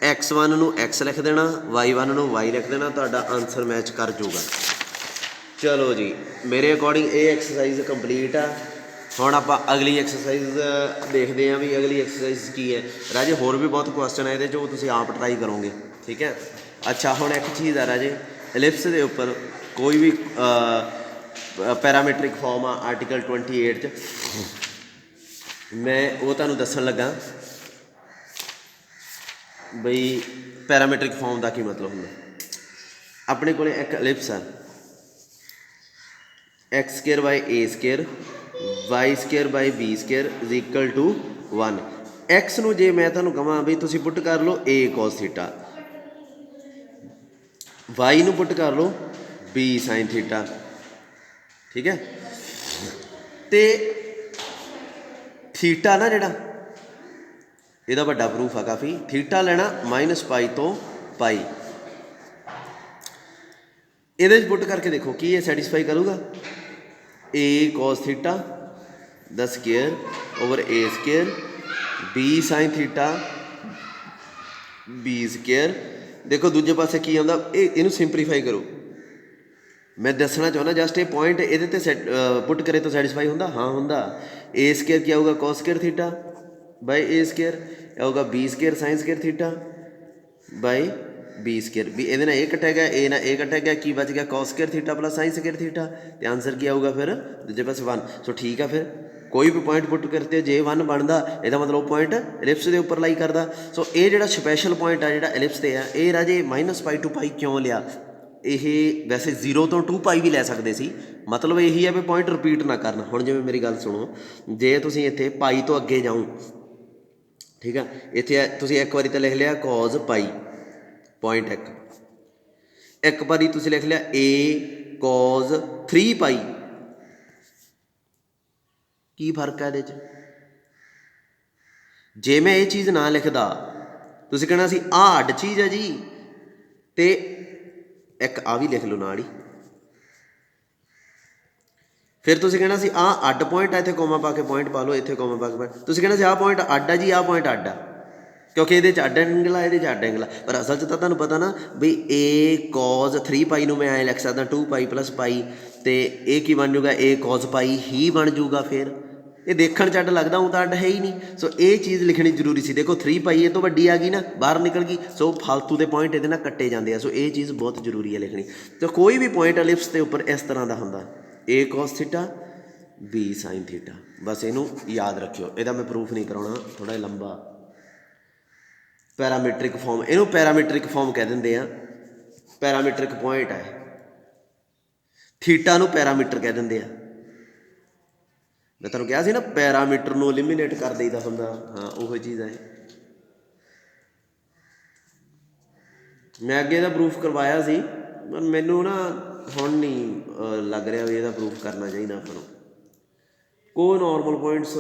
x1 ਨੂੰ x ਲਿਖ ਦੇਣਾ, y1 ਨੂੰ y ਲਿਖ ਦੇਣਾ, ਤੁਹਾਡਾ ਆਨਸਰ ਮੈਚ ਕਰ ਜਾਊਗਾ। ਚਲੋ ਜੀ, ਮੇਰੇ ਅਕੋਰਡਿੰਗ ਇਹ ਐਕਸਰਸਾਈਜ਼ ਕੰਪਲੀਟ ਆ। ਹੁਣ ਆਪਾਂ ਅਗਲੀ ਐਕਸਰਸਾਈਜ਼ ਦੇਖਦੇ ਹਾਂ ਵੀ ਅਗਲੀ ਐਕਸਰਸਾਈਜ਼ ਕੀ ਹੈ। ਰਾਜੇ ਹੋਰ ਵੀ ਬਹੁਤ ਕੁਐਸਚਨ ਹੈ ਇਹਦੇ 'ਚ, ਉਹ ਤੁਸੀਂ ਆਪ ਟਰਾਈ ਕਰੋਗੇ, ਠੀਕ ਹੈ। ਅੱਛਾ, ਹੁਣ ਇੱਕ ਚੀਜ਼ ਆ ਰਾਜੇ, ਐਲਿਪਸ ਦੇ ਉੱਪਰ ਕੋਈ ਵੀ ਪੈਰਾਮੀਟਰਿਕ ਫਾਰਮ ਆ ਆਰਟੀਕਲ 28 'ਚ, ਮੈਂ ਉਹ ਤੁਹਾਨੂੰ ਦੱਸਣ ਲੱਗਾ ਬਈ ਪੈਰਾਮੀਟਰਿਕ ਫਾਰਮ ਦਾ ਕੀ ਮਤਲਬ ਹੁੰਦਾ। ਆਪਣੇ ਕੋਲ ਇੱਕ ਐਲਿਪਸ ਆ, x square by a square y square by b square is equal to 1। x ਨੂੰ ਜੇ ਮੈਂ ਤੁਹਾਨੂੰ ਕਹਾਂ ਵੀ ਤੁਸੀਂ ਪੁੱਟ ਕਰ ਲਓ a cos ਥੀਟਾ, y ਨੂੰ ਪੁੱਟ ਕਰ ਲਓ b ਸਾਈਨ ਥੀਟਾ, ਠੀਕ ਹੈ। ਅਤੇ ਥੀਟਾ ਨਾ ਜਿਹੜਾ, ਇਹਦਾ ਵੱਡਾ ਪ੍ਰੂਫ ਆ ਕਾਫੀ। ਥੀਟਾ ਲੈਣਾ -π ਤੋਂ π, ਇਹਦੇ 'ਚ ਪੁੱਟ ਕਰਕੇ ਦੇਖੋ ਕੀ ਇਹ ਸੈਟਿਸਫਾਈ ਕਰੂਗਾ। a cos ਥੀਟਾ ਦਾ square over a square b sign theta b square. ਦੇਖੋ ਦੂਜੇ ਪਾਸੇ ਕੀ ਆਉਂਦਾ, ਇਹਨੂੰ ਸਿੰਪਲੀਫਾਈ ਕਰੋ। ਮੈਂ ਦੱਸਣਾ ਚਾਹੁੰਦਾ ਜਸਟ ਇਹ ਪੁਆਇੰਟ ਇਹਦੇ 'ਤੇ ਪੁੱਟ ਕਰੇ ਤਾਂ ਸੈਟਿਸਫਾਈ ਹੁੰਦਾ, ਹਾਂ ਹੁੰਦਾ। a ਸਕੇਅਰ ਕੀ ਆਊਗਾ? cos square theta by a square ਆਊਗਾ b square sine square theta by b square. ਵੀ ਇਹਦੇ ਨਾਲ ਇਹ ਕੱਟਿਆ ਗਿਆ, ਇਹ ਨਾਲ ਇਹ ਕੱਟਿਆ ਗਿਆ, ਕੀ ਬਚ ਗਿਆ? cos square theta plus sign square theta, ਅਤੇ ਆਨਸਰ ਕੀ ਆਊਗਾ ਫਿਰ ਦੂਜੇ ਪਾਸੇ 1। ਸੋ ਠੀਕ ਆ, ਫਿਰ ਕੋਈ ਵੀ ਪੁਆਇੰਟ ਪੁੱਟ ਕਰਤੇ ਜੇ 1 ਬਣਦਾ, ਇਹਦਾ ਮਤਲਬ ਉਹ ਪੁਆਇੰਟ ਐਲਿਪਸ ਦੇ ਉੱਪਰ ਲਾਈ ਕਰਦਾ। ਸੋ ਇਹ ਜਿਹੜਾ ਸਪੈਸ਼ਲ ਪੁਆਇੰਟ ਆ ਜਿਹੜਾ ਐਲਿਪਸ 'ਤੇ ਆ, ਇਹ ਰਾਜੇ -π to π ਕਿਉਂ ਲਿਆ? ਇਹ ਵੈਸੇ 0 ਤੋਂ 2π ਵੀ ਲੈ ਸਕਦੇ ਸੀ, ਮਤਲਬ ਇਹੀ ਹੈ ਵੀ ਪੁਆਇੰਟ ਰਿਪੀਟ ਨਾ ਕਰਨਾ। ਹੁਣ ਜਿਵੇਂ ਮੇਰੀ ਗੱਲ ਸੁਣੋ, ਜੇ ਤੁਸੀਂ ਇੱਥੇ π ਤੋਂ ਅੱਗੇ ਜਾਓ, ਠੀਕ ਆ, ਇੱਥੇ ਤੁਸੀਂ ਇੱਕ ਵਾਰੀ ਤਾਂ ਲਿਖ ਲਿਆ cos π ਪੁਆਇੰਟ ਇੱਕ ਵਾਰੀ ਤੁਸੀਂ ਲਿਖ ਲਿਆ a cos 3 ਪਾਈ। ਕੀ ਫਰਕ ਹੈ ਇਹਦੇ 'ਚ? ਜੇ ਮੈਂ ਇਹ ਚੀਜ਼ ਨਾ ਲਿਖਦਾ ਤੁਸੀਂ ਕਹਿਣਾ ਸੀ ਆਹ ਅੱਡ ਚੀਜ਼ ਹੈ ਜੀ, ਅਤੇ ਇੱਕ ਆ ਵੀ ਲਿਖ ਲਓ ਨਾਲ ਹੀ। ਫਿਰ ਤੁਸੀਂ ਕਹਿਣਾ ਸੀ ਆਹ ਅੱਡ ਪੁਆਇੰਟ ਆ, ਇੱਥੇ ਕੋਮਾ ਪਾ ਕੇ ਪੁਆਇੰਟ ਪਾ ਲਓ, ਇੱਥੇ ਕੋਮਾ ਪਾ ਕੇ ਤੁਸੀਂ ਕਹਿਣਾ ਸੀ ਆਹ ਪੁਆਇੰਟ ਅੱਡ ਆ ਜੀ, ਆਹ ਪੁਆਇੰਟ ਅੱਡ ਆ, ਕਿਉਂਕਿ ਇਹਦੇ 'ਚ ਅੱਡ ਐਂਗਲ ਆ, ਇਹਦੇ 'ਚ ਅੱਡ ਐਂਗਲ ਆ। ਪਰ ਅਸਲ 'ਚ ਤਾਂ ਤੁਹਾਨੂੰ ਪਤਾ ਨਾ ਵੀ ਇਹ cos 3 ਪਾਈ ਨੂੰ ਮੈਂ ਐਂ ਲਿਖ ਸਕਦਾ 2 ਪਾਈ ਪਲੱਸ ਪਾਈ, ਅਤੇ ਇਹ ਕੀ ਬਣ ਜੂਗਾ, ਇਹ cos ਪਾਈ ਹੀ ਬਣ ਜੂਗਾ। ਫਿਰ ਇਹ ਦੇਖਣ 'ਚ ਅੱਡ ਲੱਗਦਾ, ਉਹ ਤਾਂ ਅੱਡ ਹੈ ਹੀ ਨਹੀਂ। ਸੋ ਇਹ ਚੀਜ਼ ਲਿਖਣੀ ਜ਼ਰੂਰੀ ਸੀ। ਦੇਖੋ 3 ਪਾਈ ਇਹ ਤੋਂ ਵੱਡੀ ਆ ਗਈ ਨਾ, ਬਾਹਰ ਨਿਕਲ ਗਈ, ਸੋ ਫਾਲਤੂ ਦੇ ਪੁਆਇੰਟ ਇਹਦੇ ਨਾਲ ਕੱਟੇ ਜਾਂਦੇ ਆ। ਸੋ ਇਹ ਚੀਜ਼ ਬਹੁਤ ਜ਼ਰੂਰੀ ਹੈ ਲਿਖਣੀ। ਤਾਂ ਕੋਈ ਵੀ ਪੁਆਇੰਟ ਐਲਿਪਸ ਦੇ ਉੱਪਰ ਇਸ ਤਰ੍ਹਾਂ ਦਾ ਹੁੰਦਾ, a cos theta b sin theta. ਬਸ ਇਹਨੂੰ ਯਾਦ ਰੱਖਿਓ। ਇਹਦਾ ਮੈਂ ਪ੍ਰੂਫ ਨਹੀਂ ਕਰਾਉਣਾ, ਥੋੜ੍ਹਾ ਜਿਹਾ ਲੰਬਾ। ਪੈਰਾਮੀਟਰਿਕ ਫਾਰਮ, ਇਹਨੂੰ ਪੈਰਾਮੀਟਰਿਕ ਫਾਰਮ ਕਹਿ ਦਿੰਦੇ ਆ। ਪੈਰਾਮੀਟਰਿਕ ਪੁਆਇੰਟ ਹੈ, ਥੀਟਾ ਨੂੰ ਪੈਰਾਮੀਟਰ ਕਹਿ ਦਿੰਦੇ ਆ। ਮੈਂ ਤੁਹਾਨੂੰ ਕਿਹਾ ਸੀ ਨਾ ਪੈਰਾਮੀਟਰ ਨੂੰ ਐਲੀਮੀਨੇਟ ਕਰ ਦਈਦਾ ਹੁੰਦਾ। ਹਾਂ ਉਹੋ ਚੀਜ਼ ਹੈ। ਮੈਂ ਅੱਗੇ ਇਹਦਾ ਪ੍ਰੂਫ ਕਰਵਾਇਆ ਸੀ, ਪਰ ਮੈਨੂੰ ਨਾ ਹੁਣ ਨਹੀਂ ਲੱਗ ਰਿਹਾ ਵੀ ਇਹਦਾ ਪ੍ਰੂਫ ਕਰਨਾ ਚਾਹੀਦਾ ਆਪਾਂ ਨੂੰ। ਕੋ ਨੋਰਮਲ ਪੁਆਇੰਟਸ,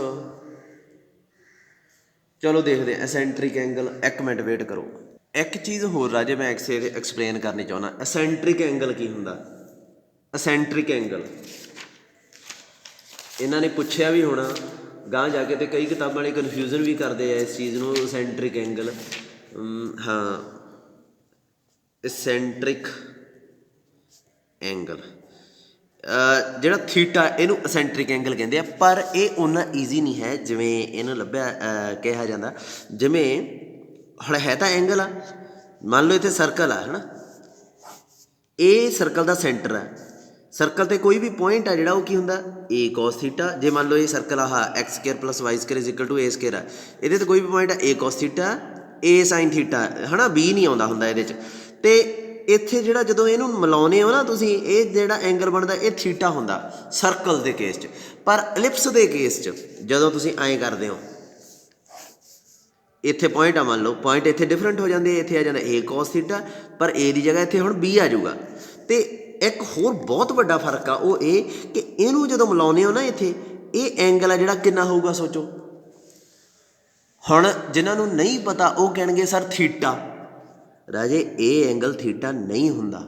ਚਲੋ ਦੇਖਦੇ ਹਾਂ। ਐਸੈਂਟਰਿਕ ਐਂਗਲ, ਇੱਕ ਮਿੰਟ ਵੇਟ ਕਰੋ। ਇੱਕ ਚੀਜ਼ ਹੋਰ ਰਾਜੇ ਮੈਂ ਐਕਸਪਲੇਨ ਕਰਨੀ ਚਾਹੁੰਦਾ। ਐਸੈਂਟਰਿਕ ਐਂਗਲ ਕੀ ਹੁੰਦਾ? ਐਸੈਂਟਰਿਕ ਐਂਗਲ ਇਹਨਾਂ ਨੇ ਪੁੱਛਿਆ ਵੀ ਹੋਣਾ ਗਾਂਹ ਜਾ ਕੇ, ਅਤੇ ਕਈ ਕਿਤਾਬਾਂ ਵਾਲੇ ਕਨਫਿਊਜ਼ਨ ਵੀ ਕਰਦੇ ਆ ਇਸ ਚੀਜ਼ ਨੂੰ। ਐਸੈਂਟਰਿਕ ਐਂਗਲ, ਹਾਂ ਐਸੈਂਟਰਿਕ ਐਂਗਲ ਜਿਹੜਾ ਥੀਟਾ, ਇਹਨੂੰ ਐਸੈਂਟਰਿਕ ਐਂਗਲ ਕਹਿੰਦੇ ਆ। ਪਰ ਇਹ ਓਨਾ ਈਜ਼ੀ ਨਹੀਂ ਹੈ ਜਿਵੇਂ ਇਹਨੂੰ ਕਿਹਾ ਜਾਂਦਾ। ਜਿਵੇਂ ਹੁਣ ਹੈ ਤਾਂ ਐਂਗਲ ਆ, ਮੰਨ ਲਓ ਇੱਥੇ ਸਰਕਲ ਆ, ਹੈ ਨਾ, ਇਹ ਸਰਕਲ ਦਾ ਸੈਂਟਰ ਆ। ਸਰਕਲ 'ਤੇ ਕੋਈ ਵੀ ਪੁਆਇੰਟ ਆ ਜਿਹੜਾ ਉਹ ਕੀ ਹੁੰਦਾ, a cos ਥੀਟਾ। ਜੇ ਮੰਨ ਲਓ ਇਹ ਸਰਕਲ ਆਹ x square plus y square is equal to a square ਆ, ਇਹਦੇ 'ਤੇ ਕੋਈ ਵੀ ਪੁਆਇੰਟ ਆ a cos theta, a sin theta, ਹੈ ਨਾ, b ਨਹੀਂ ਆਉਂਦਾ ਹੁੰਦਾ ਇਹਦੇ 'ਚ। ਅਤੇ ਇੱਥੇ ਜਿਹੜਾ ਜਦੋਂ ਇਹਨੂੰ ਮਿਲਾਉਂਦੇ ਹੋ ਨਾ ਤੁਸੀਂ, ਇਹ ਜਿਹੜਾ ਐਂਗਲ ਬਣਦਾ ਇਹ ਥੀਟਾ ਹੁੰਦਾ ਸਰਕਲ ਦੇ ਕੇਸ 'ਚ। ਪਰ ਐਲਿਪਸ ਦੇ ਕੇਸ 'ਚ ਜਦੋਂ ਤੁਸੀਂ ਐਂ ਕਰਦੇ ਹੋ, ਇੱਥੇ ਪੁਆਇੰਟ ਆ, ਮੰਨ ਲਓ ਪੁਆਇੰਟ ਇੱਥੇ ਡਿਫਰੈਂਟ ਹੋ ਜਾਂਦੇ, ਇੱਥੇ ਆ ਜਾਂਦਾ a cos ਥੀਟਾ, ਪਰ a ਦੀ ਜਗ੍ਹਾ ਇੱਥੇ ਹੁਣ b ਆ ਜਾਊਗਾ। ਅਤੇ ਇੱਕ ਹੋਰ ਬਹੁਤ ਵੱਡਾ ਫਰਕ ਆ, ਉਹ ਇਹ ਕਿ ਇਹਨੂੰ ਜਦੋਂ ਮਿਲਾਉਂਦੇ ਹੋ ਨਾ ਇੱਥੇ, ਇਹ ਐਂਗਲ ਆ ਜਿਹੜਾ ਕਿੰਨਾ ਹੋਊਗਾ ਸੋਚੋ। ਹੁਣ ਜਿਨ੍ਹਾਂ ਨੂੰ ਨਹੀਂ ਪਤਾ ਉਹ ਕਹਿਣਗੇ ਸਰ ਥੀਟਾ। ਰਾਜੇ ਇਹ ਐਂਗਲ ਥੀਟਾ ਨਹੀਂ ਹੁੰਦਾ,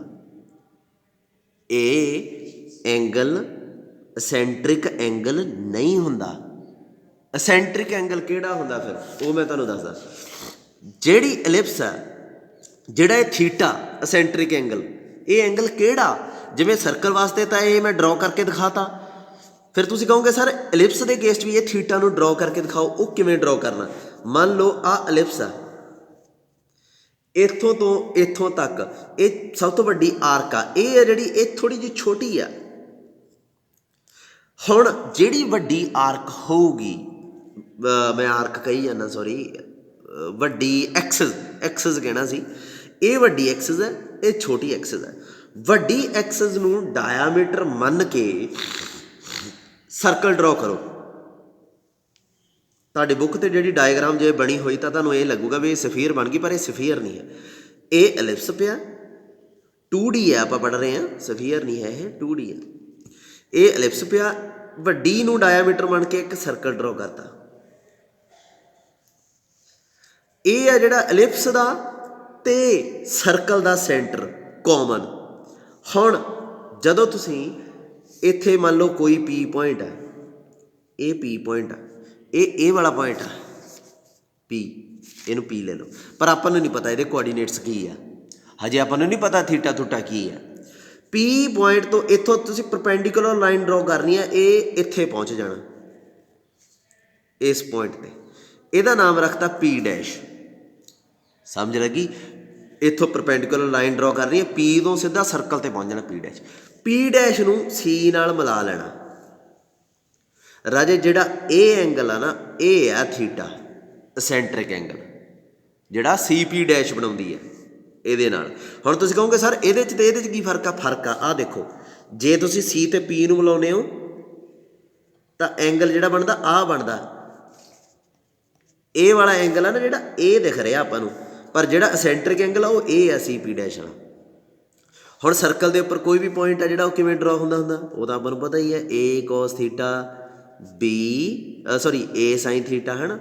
ਇਹ ਐਂਗਲ ਐਸੈਂਟਰਿਕ ਐਂਗਲ ਨਹੀਂ ਹੁੰਦਾ। ਐਸੈਂਟਰਿਕ ਐਂਗਲ ਕਿਹੜਾ ਹੁੰਦਾ ਫਿਰ, ਉਹ ਮੈਂ ਤੁਹਾਨੂੰ ਦੱਸਦਾ। ਜਿਹੜੀ ਐਲਿਪਸ ਆ, ਜਿਹੜਾ ਇਹ ਥੀਟਾ ਐਸੈਂਟਰਿਕ ਐਂਗਲ, ਇਹ ਐਂਗਲ ਕਿਹੜਾ? ਜਿਵੇਂ ਸਰਕਲ ਵਾਸਤੇ ਤਾਂ ਇਹ ਮੈਂ ਡਰੋ ਕਰਕੇ ਦਿਖਾਤਾ। ਫਿਰ ਤੁਸੀਂ ਕਹੋਗੇ ਸਰ ਐਲਿਪਸ ਦੇ ਕੇਸ 'ਚ ਵੀ ਇਹ ਥੀਟਾ ਨੂੰ ਡਰੋ ਕਰਕੇ ਦਿਖਾਓ। ਉਹ ਕਿਵੇਂ ਡਰੋ ਕਰਨਾ? ਮੰਨ ਲਓ ਆਹ ਐਲਿਪਸ ਆ, ਇੱਥੋਂ ਤੋਂ ਇੱਥੋਂ ਤੱਕ ਇਹ ਸਭ ਤੋਂ ਵੱਡੀ ਆਰਕ ਆ, ਇਹ ਆ ਜਿਹੜੀ, ਇਹ ਥੋੜ੍ਹੀ ਜਿਹੀ ਛੋਟੀ ਆ। ਹੁਣ ਜਿਹੜੀ ਵੱਡੀ ਆਰਕ ਹੋਊਗੀ, ਮੈਂ ਆਰਕ ਕਹੀ ਜਾਂਦਾ, ਸੌਰੀ, ਵੱਡੀ ਐਕਸਿਸ ਕਹਿਣਾ ਸੀ। ਇਹ ਵੱਡੀ ਐਕਸਿਸ ਹੈ, ਇਹ ਛੋਟੀ ਐਕਸਿਸ ਹੈ। ਵੱਡੀ ਐਕਸਿਸ ਨੂੰ ਡਾਇਆਮੀਟਰ ਮੰਨ ਕੇ ਸਰਕਲ ਡਰੋ ਕਰੋ। ਤੁਹਾਡੀ ਬੁੱਕ 'ਤੇ ਜਿਹੜੀ ਡਾਇਗਰਾਮ ਜੇ ਬਣੀ ਹੋਈ ਤਾਂ ਤੁਹਾਨੂੰ ਇਹ ਲੱਗੂਗਾ ਵੀ ਇਹ ਸਫੀਅਰ ਬਣ ਗਈ, ਪਰ ਇਹ ਸਫੀਅਰ ਨਹੀਂ ਹੈ, ਇਹ ਐਲਿਪਸ ਪਿਆ। 2D ਹੈ, ਆਪਾਂ ਪੜ੍ਹ ਰਹੇ ਹਾਂ, ਸਫੀਅਰ ਨਹੀਂ ਹੈ ਇਹ, 2D ਹੈ। ਇਹ ਐਲਿਪਸ ਪਿਆ, ਵੱਡੀ ਨੂੰ ਡਾਇਆਮੀਟਰ ਬਣ ਕੇ ਇੱਕ ਸਰਕਲ ਡਰੋ ਕਰਤਾ। ਇਹ ਆ ਜਿਹੜਾ ਐਲਿਪਸ ਦਾ ਅਤੇ ਸਰਕਲ ਦਾ ਸੈਂਟਰ ਕਾਮਨ। ਹੁਣ ਜਦੋਂ ਤੁਸੀਂ ਇੱਥੇ ਮੰਨ ਲਓ ਕੋਈ P ਪੁਆਇੰਟ ਹੈ, ਇਹ P ਪੁਆਇੰਟ ਆ, ਇਹ ਵਾਲਾ ਪੁਆਇੰਟ ਆ P, ਇਹਨੂੰ P ਲੈ ਲਓ। ਪਰ ਆਪਾਂ ਨੂੰ ਨਹੀਂ ਪਤਾ ਇਹਦੇ ਕੋਆਰਡੀਨੇਟਸ ਕੀ ਆ, ਹਜੇ ਆਪਾਂ ਨੂੰ ਨਹੀਂ ਪਤਾ ਥੀਟਾ ਥੂਟਾ ਕੀ ਆ। P ਪੁਆਇੰਟ ਤੋਂ ਇੱਥੋਂ ਤੁਸੀਂ ਪਰਪੈਂਡੀਕੂਲਰ ਲਾਈਨ ਡਰੋ ਕਰਨੀ ਆ, ਇਹ ਇੱਥੇ ਪਹੁੰਚ ਜਾਣਾ ਇਸ ਪੁਆਇੰਟ 'ਤੇ। ਇਹਦਾ ਨਾਮ ਰੱਖਤਾ P ਡੈਸ਼। ਸਮਝ ਲੱਗੀ? ਇੱਥੋਂ ਪਰਪੈਂਡੀਕੂਲਰ ਲਾਈਨ ਡਰੋ ਕਰਨੀ ਹੈ, P ਤੋਂ ਸਿੱਧਾ ਸਰਕਲ 'ਤੇ ਪਹੁੰਚ ਜਾਣਾ P ਡੈਸ਼। P ਡੈਸ਼ ਨੂੰ C ਨਾਲ ਮਿਲਾ ਲੈਣਾ। ਰਾਜੇ ਜਿਹੜਾ ਇਹ ਐਂਗਲ ਆ ਨਾ, ਇਹ ਆ ਥੀਟਾ ਐਸੈਂਟਰਿਕ ਐਂਗਲ, ਜਿਹੜਾ CP ਡੈਸ਼ ਬਣਾਉਂਦੀ ਹੈ ਇਹਦੇ ਨਾਲ। ਹੁਣ ਤੁਸੀਂ ਕਹੋਗੇ ਸਰ ਇਹਦੇ 'ਚ ਅਤੇ ਇਹਦੇ 'ਚ ਕੀ ਫਰਕ ਆ? ਫਰਕ ਆ, ਆਹ ਦੇਖੋ, ਜੇ ਤੁਸੀਂ C ਅਤੇ P ਨੂੰ ਮਿਲਾਉਂਦੇ ਹੋ ਤਾਂ ਐਂਗਲ ਜਿਹੜਾ ਬਣਦਾ ਆਹ ਬਣਦਾ, ਇਹ ਵਾਲਾ ਐਂਗਲ ਆ ਨਾ ਜਿਹੜਾ, ਇਹ ਦਿਖ ਰਿਹਾ ਆਪਾਂ ਨੂੰ, ਪਰ ਜਿਹੜਾ ਐਸੈਂਟਰਿਕ ਐਂਗਲ ਆ ਉਹ ਇਹ ਆ CP ਡੈਸ਼ ਵਾਲਾ। ਹੁਣ ਸਰਕਲ ਦੇ ਉੱਪਰ ਕੋਈ ਵੀ ਪੁਆਇੰਟ ਹੈ ਜਿਹੜਾ ਉਹ ਕਿਵੇਂ ਡਰਾ ਹੁੰਦਾ ਉਹ ਤਾਂ ਆਪਾਂ ਨੂੰ ਪਤਾ ਹੀ ਹੈ, ਏ ਕੋਸ ਥੀਟਾ ਬੀ ਸੌਰੀ ਏ ਸਾਈਨ ਥੀਟਾ ਹੈ ਨਾ।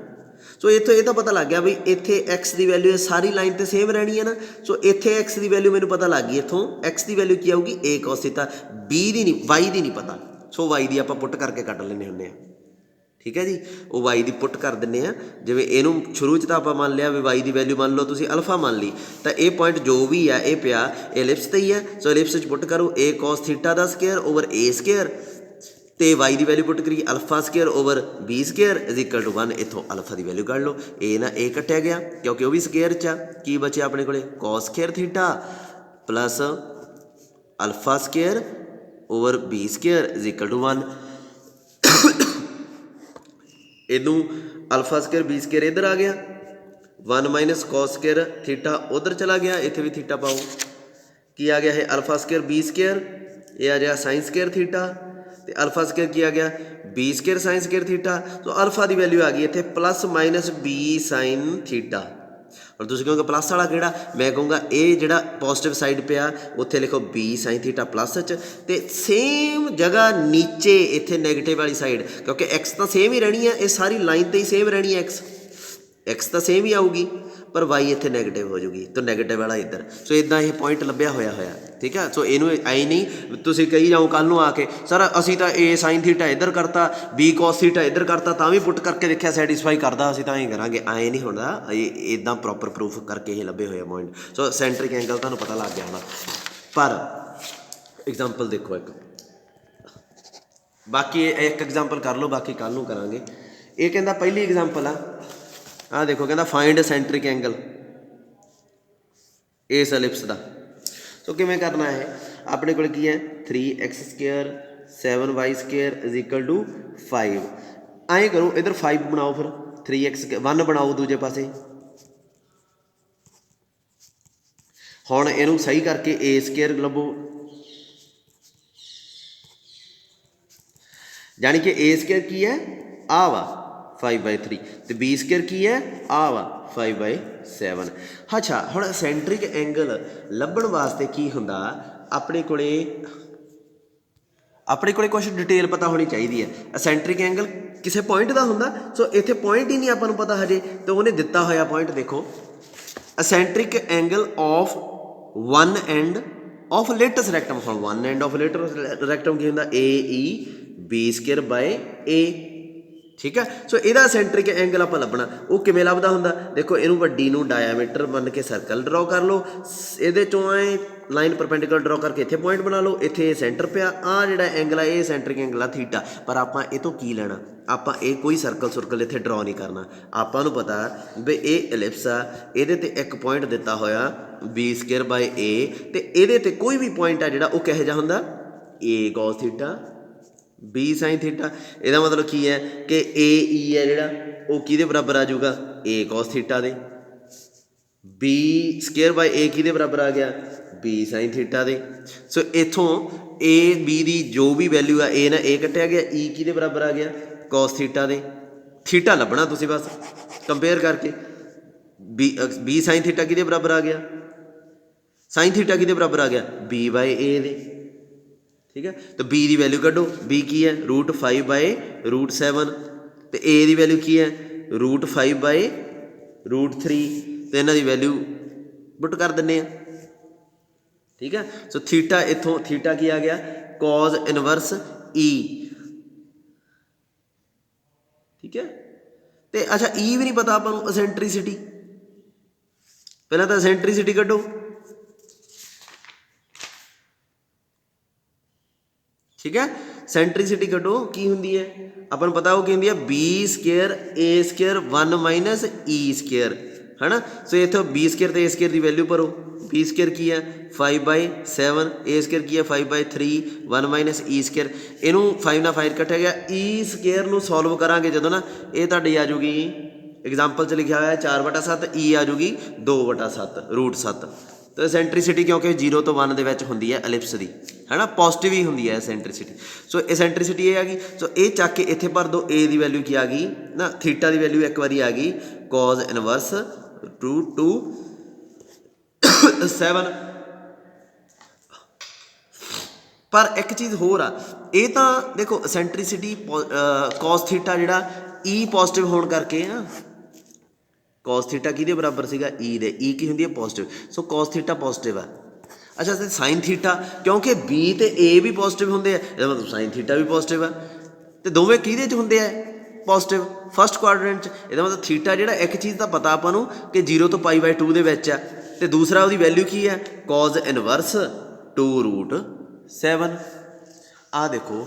ਸੋ ਇੱਥੋਂ ਇਹ ਤਾਂ ਪਤਾ ਲੱਗ ਗਿਆ ਵੀ ਇੱਥੇ ਐਕਸ ਦੀ ਵੈਲਿਊ ਸਾਰੀ ਲਾਈਨ 'ਤੇ ਸੇਮ ਰਹਿਣੀ ਹੈ ਨਾ। ਸੋ ਇੱਥੇ ਐਕਸ ਦੀ ਵੈਲਿਊ ਮੈਨੂੰ ਪਤਾ ਲੱਗ ਗਈ, ਇੱਥੋਂ ਐਕਸ ਦੀ ਵੈਲਿਊ ਕੀ ਆਊਗੀ, ਏ ਕੋਸ ਥੀਟਾ। ਬੀ ਦੀ ਨਹੀਂ, ਵਾਈ ਦੀ ਨਹੀਂ ਪਤਾ, ਸੋ ਵਾਈ ਦੀ ਆਪਾਂ ਪੁੱਟ ਕਰਕੇ ਕੱਢ ਲੈਂਦੇ ਹੁੰਦੇ ਹਾਂ। ਠੀਕ ਹੈ ਜੀ, ਉਹ ਵਾਈ ਦੀ ਪੁੱਟ ਕਰ ਦਿੰਦੇ ਆ। ਜਿਵੇਂ ਇਹਨੂੰ ਸ਼ੁਰੂ 'ਚ ਤਾਂ ਆਪਾਂ ਮੰਨ ਲਿਆ ਵੀ ਵਾਈ ਦੀ ਵੈਲਿਊ ਮੰਨ ਲਓ ਤੁਸੀਂ ਅਲਫਾ ਮੰਨ ਲਈ, ਤਾਂ ਇਹ ਪੁਆਇੰਟ ਜੋ ਵੀ ਆ ਇਹ ਪਿਆ ਐਲਿਪਸ 'ਤੇ ਹੀ ਹੈ। ਸੋ ਐਲਿਪਸ 'ਚ ਪੁੱਟ ਕਰੋ ਏ ਕੋਸ ਥੀਟਾ ਦਾ ਸਕੇਅਰ ਓਵਰ ਏ ਸਕੇਅਰ, ਅਤੇ ਵਾਈ ਦੀ ਵੈਲਿਊ ਪੁੱਟ ਕਰੀਏ alpha square over b square is equal to 1। ਇੱਥੋਂ ਅਲਫਾ ਦੀ ਵੈਲਿਊ ਕੱਢ ਲਓ, ਇਹ ਨਾ ਇਹ ਕੱਟਿਆ ਗਿਆ ਕਿਉਂਕਿ ਉਹ ਵੀ ਸਕੇਅਰ 'ਚ ਆ। ਕੀ ਬਚਿਆ ਆਪਣੇ ਕੋਲੇ, cos square theta plus alpha square over b square is equal to 1। ਇਹਨੂੰ ਅਲਫਾ ਸਕੇਅਰ ਬੀ ਸਕੇਅਰ ਇੱਧਰ ਆ ਗਿਆ, 1 ਮਾਈਨਸ ਕੋਸ ਸਕੇਅਰ ਥੀਟਾ ਉੱਧਰ ਚਲਾ ਗਿਆ, ਇੱਥੇ ਵੀ ਥੀਟਾ ਪਾਓ। ਕੀ ਆ ਗਿਆ ਇਹ ਅਲਫਾ ਸਕੇਅਰ ਬੀ ਸਕੇਅਰ, ਇਹ ਆ ਗਿਆ ਸਾਈਨ ਸਕੇਅਰ ਥੀਟਾ, ਅਤੇ ਅਲਫਾ ਸਕੇਅਰ ਕੀ ਆ ਗਿਆ b square sine square theta. So alpha ਦੀ ਵੈਲਿਊ ਆ ਗਈ ਇੱਥੇ plus minus b sine theta. ਔਰ ਤੁਸੀਂ ਕਹੋਗੇ ਪਲੱਸ ਵਾਲਾ ਕਿਹੜਾ, ਮੈਂ ਕਹੂੰਗਾ ਇਹ ਜਿਹੜਾ ਪੋਜ਼ੀਟਿਵ ਸਾਈਡ ਪਿਆ ਉੱਥੇ ਲਿਖੋ ਬੀ ਸਾਈਨ ਥੀਟਾ ਪਲੱਸ 'ਚ, ਅਤੇ ਸੇਮ ਜਗ੍ਹਾ ਨੀਚੇ ਇੱਥੇ ਨੈਗੇਟਿਵ ਵਾਲੀ ਸਾਈਡ, ਕਿਉਂਕਿ ਐਕਸ ਤਾਂ ਸੇਮ ਹੀ ਰਹਿਣੀ ਹੈ, ਇਹ ਸਾਰੀ ਲਾਈਨ 'ਤੇ ਹੀ ਸੇਮ ਰਹਿਣੀ ਹੈ, ਐਕਸ ਤਾਂ ਸੇਮ ਹੀ ਆਊਗੀ, ਪਰ ਵਾਈ ਇੱਥੇ ਨੈਗੇਟਿਵ ਹੋ ਜੂਗੀ, ਤਾਂ ਨੈਗੇਟਿਵ ਵਾਲਾ ਇੱਧਰ। ਸੋ ਇੱਦਾਂ ਇਹ ਪੁਆਇੰਟ ਲੱਭਿਆ ਹੋਇਆ। ਠੀਕ ਹੈ, ਸੋ ਇਹਨੂੰ ਆਈ ਨਹੀਂ ਤੁਸੀਂ ਕਹੀ ਜਾਓ ਕੱਲ੍ਹ ਨੂੰ ਆ ਕੇ ਸਰ ਅਸੀਂ ਤਾਂ ਏ ਸਾਈਨ ਥੀਟਾ ਇੱਧਰ ਕਰਤਾ, ਬੀ ਕੋਸ ਥੀਟਾ ਇੱਧਰ ਕਰਤਾ, ਤਾਂ ਵੀ ਪੁੱਟ ਕਰਕੇ ਦੇਖਿਆ ਸੈਟਿਸਫਾਈ ਕਰਦਾ, ਅਸੀਂ ਤਾਂ ਇਹ ਕਰਾਂਗੇ। ਐਂ ਨਹੀਂ ਹੁੰਦਾ, ਇਹ ਇੱਦਾਂ ਪ੍ਰੋਪਰ ਪ੍ਰੂਫ ਕਰਕੇ ਇਹ ਲੱਭੇ ਹੋਏ ਆ ਪੁਆਇੰਟ। ਸੋ ਸੈਂਟਰਿਕ ਐਂਗਲ ਤੁਹਾਨੂੰ ਪਤਾ ਲੱਗ ਗਿਆ ਹੋਣਾ। ਪਰ ਐਗਜ਼ਾਮਪਲ ਦੇਖੋ ਇੱਕ, ਬਾਕੀ ਇੱਕ ਐਗਜ਼ਾਮਪਲ ਕਰ ਲਓ, ਬਾਕੀ ਕੱਲ੍ਹ ਨੂੰ ਕਰਾਂਗੇ। ਇਹ ਕਹਿੰਦਾ ਪਹਿਲੀ ਐਗਜ਼ਾਮਪਲ ਆਹ ਦੇਖੋ, ਕਹਿੰਦਾ ਫਾਈਂਡ ਸੈਂਟਰਿਕ ਐਂਗਲ ਇਸ ਐਲਿਪਸ ਦਾ। ਸੋ ਕਿਵੇਂ ਕਰਨਾ ਹੈ, ਆਪਣੇ ਕੋਲ ਕੀ ਹੈ 3x square 7y square is equal to 5। ਐਂ ਕਰੋ ਇੱਧਰ 5 ਬਣਾਓ, ਫਿਰ 3x 1 ਬਣਾਓ ਦੂਜੇ ਪਾਸੇ। ਹੁਣ ਇਹਨੂੰ ਸਹੀ ਕਰਕੇ ਏ ਸਕੇਅਰ ਲੱਭੋ, ਜਾਣੀ ਕਿ ਏ ਸਕੇਅਰ ਕੀ ਹੈ ਆਹ ਵਾ 5/3, ਅਤੇ ਬੀ ਸਕੇਅਰ ਕੀ ਹੈ ਆਹ ਵਾ 5/7। ਅੱਛਾ, ਹੁਣ ਸੈਂਟਰਿਕ ਐਂਗਲ ਲੱਭਣ ਵਾਸਤੇ ਕੀ ਹੁੰਦਾ, ਆਪਣੇ ਕੋਲੇ ਕੁਛ ਡਿਟੇਲ ਪਤਾ ਹੋਣੀ ਚਾਹੀਦੀ ਹੈ। ਅਸੈਂਟਰਿਕ ਐਂਗਲ ਕਿਸੇ ਪੁਆਇੰਟ ਦਾ ਹੁੰਦਾ, ਸੋ ਇੱਥੇ ਪੁਆਇੰਟ ਹੀ ਨਹੀਂ ਆਪਾਂ ਨੂੰ ਪਤਾ ਹਜੇ, ਤਾਂ ਉਹਨੇ ਦਿੱਤਾ ਹੋਇਆ ਪੁਆਇੰਟ ਦੇਖੋ, eccentric angle of 1 end of latus rectum. ਹੁਣ 1 ਐਂਡ ਆਫ ਲੇਟੈਸਟ ਰੈਕਟਮ ਕੀ ਹੁੰਦਾ, a e b square by a. ਠੀਕ ਹੈ, ਸੋ ਇਹਦਾ ਸੈਂਟਰਿਕ ਐਂਗਲ ਆਪਾਂ ਲੱਭਣਾ, ਉਹ ਕਿਵੇਂ ਲੱਭਦਾ ਹੁੰਦਾ, ਦੇਖੋ ਇਹਨੂੰ ਵੱਡੀ ਨੂੰ ਡਾਇਆਮੀਟਰ ਮੰਨ ਕੇ ਸਰਕਲ ਡਰਾਅ ਕਰ ਲਓ, ਇਹਦੇ 'ਚੋਂ ਐ ਲਾਈਨ ਪਰਪੈਂਡੀਕੂਲਰ ਡਰਾਅ ਕਰਕੇ ਇੱਥੇ ਪੁਆਇੰਟ ਬਣਾ ਲਓ, ਇੱਥੇ ਇਹ ਸੈਂਟਰ ਪਿਆ, ਆਹ ਜਿਹੜਾ ਐਂਗਲ ਆ ਇਹ ਸੈਂਟਰਿਕ ਐਂਗਲ ਆ ਥੀਟਾ। ਪਰ ਆਪਾਂ ਇਹ ਤੋਂ ਕੀ ਲੈਣਾ, ਆਪਾਂ ਇਹ ਕੋਈ ਸਰਕਲ ਇੱਥੇ ਡਰਾਅ ਨਹੀਂ ਕਰਨਾ। ਆਪਾਂ ਨੂੰ ਪਤਾ ਵੀ ਇਹ ਐਲਿਪਸ ਆ, ਇਹਦੇ 'ਤੇ ਇੱਕ ਪੁਆਇੰਟ ਦਿੱਤਾ ਹੋਇਆ ਬੀ ਸਕੇਅਰ ਬਾਏ ਏ, ਅਤੇ ਇਹਦੇ 'ਤੇ ਕੋਈ ਵੀ ਪੁਆਇੰਟ ਆ ਜਿਹੜਾ ਉਹ ਕਿਹੋ ਜਿਹਾ ਹੁੰਦਾ, ਏ cos theta B sine theta. ਇਹਦਾ ਮਤਲਬ ਕੀ ਹੈ ਕਿ ਏ ਈ ਹੈ ਜਿਹੜਾ ਉਹ ਕਿਹਦੇ ਬਰਾਬਰ ਆ ਜਾਊਗਾ, ਏ ਕੋਸ ਥੀਟਾ ਦੇ। ਬੀ ਸਕੇਅਰ ਬਾਏ ਏ ਕਿਹਦੇ ਬਰਾਬਰ ਆ ਗਿਆ, ਬੀ ਸਾਈਨ ਥੀਟਾ ਦੇ। ਸੋ ਇੱਥੋਂ ਏ ਬੀ ਦੀ ਜੋ ਵੀ ਵੈਲਿਊ ਆ, ਏ ਨਾਲ ਏ ਕੱਟਿਆ ਗਿਆ, ਈ ਕਿਹਦੇ ਬਰਾਬਰ ਆ ਗਿਆ, ਕੋਸ ਥੀਟਾ ਦੇ। ਥੀਟਾ ਲੱਭਣਾ ਤੁਸੀਂ ਬਸ ਕੰਪੇਅਰ ਕਰਕੇ, ਬੀ ਸਾਈਨ ਥੀਟਾ ਕਿਹਦੇ ਬਰਾਬਰ ਆ ਗਿਆ, ਸਾਈਨ ਥੀਟਾ ਕਿਹਦੇ ਬਰਾਬਰ ਆ ਗਿਆ, ਬੀ ਬਾਏ ਏ ਦੇ। ਠੀਕ ਹੈ, ਤਾਂ ਬੀ ਦੀ ਵੈਲਿਊ ਕੱਢੋ, ਬੀ ਕੀ ਹੈ √5/√7, ਅਤੇ ਏ ਦੀ ਵੈਲਿਊ ਕੀ ਹੈ √5/√3, ਅਤੇ ਇਹਨਾਂ ਦੀ ਵੈਲਿਊ ਪੁੱਟ ਕਰ ਦਿੰਦੇ ਆ। ਠੀਕ ਹੈ, ਸੋ ਥੀਟਾ ਇੱਥੋਂ ਥੀਟਾ ਕੀ ਆ ਗਿਆ, ਕੋਜ਼ ਇਨਵਰਸ ਈ। ਠੀਕ ਹੈ, ਅਤੇ ਅੱਛਾ ਈ ਵੀ ਨਹੀਂ ਪਤਾ ਆਪਾਂ ਨੂੰ, ਅਸੈਂਟਰੀਸਿਟੀ, ਪਹਿਲਾਂ ਤਾਂ ਅਸੈਂਟਰੀਸਿਟੀ ਕੱਢੋ। ਠੀਕ ਹੈ, ਸੈਂਟਰੀਸਿਟੀ ਕੱਢੋ ਕੀ ਹੁੰਦੀ ਹੈ, ਆਪਾਂ ਨੂੰ ਪਤਾ ਉਹ ਕੀ ਹੁੰਦੀ ਹੈ, B square A square 1 minus E square, ਹੈ ਨਾ। ਸੋ ਇੱਥੋਂ ਬੀ ਸਕੇਅਰ ਅਤੇ ਏ ਸਕੇਅਰ ਦੀ ਵੈਲਿਊ ਭਰੋ, ਬੀ ਸਕੇਅਰ ਕੀ ਹੈ 5/7, ਏ ਸਕੇਅਰ ਕੀ ਹੈ 5/3, 1 ਮਾਈਨਸ ਈ ਸਕੇਅਰ। ਇਹਨੂੰ 5 ਨਾਲ 5 ਕੱਟਿਆ ਗਿਆ, ਈ ਸਕੇਅਰ ਨੂੰ ਸੋਲਵ ਕਰਾਂਗੇ ਜਦੋਂ ਨਾ, ਇਹ ਤੁਹਾਡੀ ਆ ਜੂਗੀ ਐਗਜ਼ਾਮਪਲ 'ਚ ਲਿਖਿਆ ਹੋਇਆ 4/7, ਈ ਆ ਜੂਗੀ 2/7 √7। ਤਾਂ ਸੈਂਟਰੀਸਿਟੀ ਕਿਉਂਕਿ 0 ਤੋਂ 1 ਦੇ ਵਿੱਚ ਹੁੰਦੀ ਹੈ ਐਲਿਪਸ ਦੀ, ਹੈ ਨਾ, ਪੋਜ਼ੀਟਿਵ ਹੀ ਹੁੰਦੀ ਹੈ ਸੈਂਟਰੀਸਿਟੀ। ਸੋ ਐਸੈਂਟਰੀਸਿਟੀ ਇਹ ਆ ਗਈ, ਸੋ ਇਹ ਚੱਕ ਕੇ ਇੱਥੇ ਭਰ ਦਿਓ, ਏ ਦੀ ਵੈਲਿਊ ਕੀ ਆ ਗਈ ਨਾ, ਥੀਟਾ ਦੀ ਵੈਲਿਊ ਇੱਕ ਵਾਰੀ ਆ ਗਈ ਕੋਜ਼ ਇਨਵਰਸ √2/7 पर एक चीज़ होर आ, ये तो देखो एसेंट्रिसिटी कॉस थीटा जिहड़ा ई पॉजिटिव होने करके ना, कॉस थीटा किहदे बराबर सीगा ई दे, ई की हुंदी है positive, so cos theta positive है। अच्छा तो साइन थीटा क्योंकि बी तो ए भी पॉजिटिव होंगे, इसका मतलब साइन थीटा भी पॉजिटिव है, तो दोवें किहदे च होंगे है पॉजिटिव फस्ट क्वाड्रेंट च। इसका मतलब थीटा जिहड़ा एक चीज़ का पता आपां नूं कि 0 ਤੋਂ π/2 ਦੇ ਵਿੱਚ है, तो दूसरा उसकी वैल्यू की है कॉज इनवर्स 2√7। आ देखो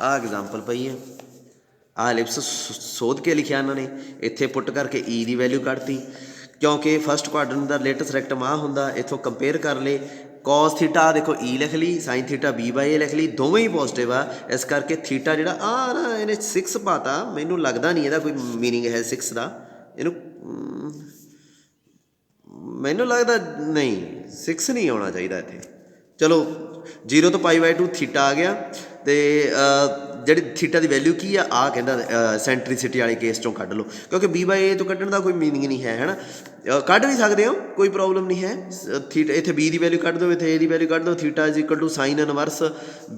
आ एग्जाम्पल पई है, आ एलिप्स सोध के लिखिया इन्होंने, इत्थे पुट करके ई की वैल्यू कढ़ती, क्योंकि फस्ट क्वाड्रेंट का लेटेस्ट रेक्टम आ होंदा, इत्थों कंपेयर कर ले कॉस थीटा आ देखो ई लिख ली, साइन थीटा b/a लिख ली, दोवें ही पॉजिटिव आ, इस करके थीटा जिहड़ा आ ना इन्हें 6 पाता, मैनू लगता नहीं ਇਹਦਾ कोई मीनिंग है 6 का, इनू मैनू लगता नहीं 6 नहीं आना चाहिए इत्थे। चलो 0 ਤੋਂ π/2 थीटा आ गया, तो ਜਿਹੜੀ थीटा की वैल्यू की आ कहता सेंट्रीसिटी वाले केस चों कढ़ लो, क्योंकि b/a तो कढ़न का कोई मीनिंग नहीं है ना, कढ़ भी सकते हो कोई प्रॉब्लम नहीं है। थीटा इत्थे b की वैल्यू कढ़ दो, इत्थे a की वैल्यू कढ़ दो, theta is equal to sine inverse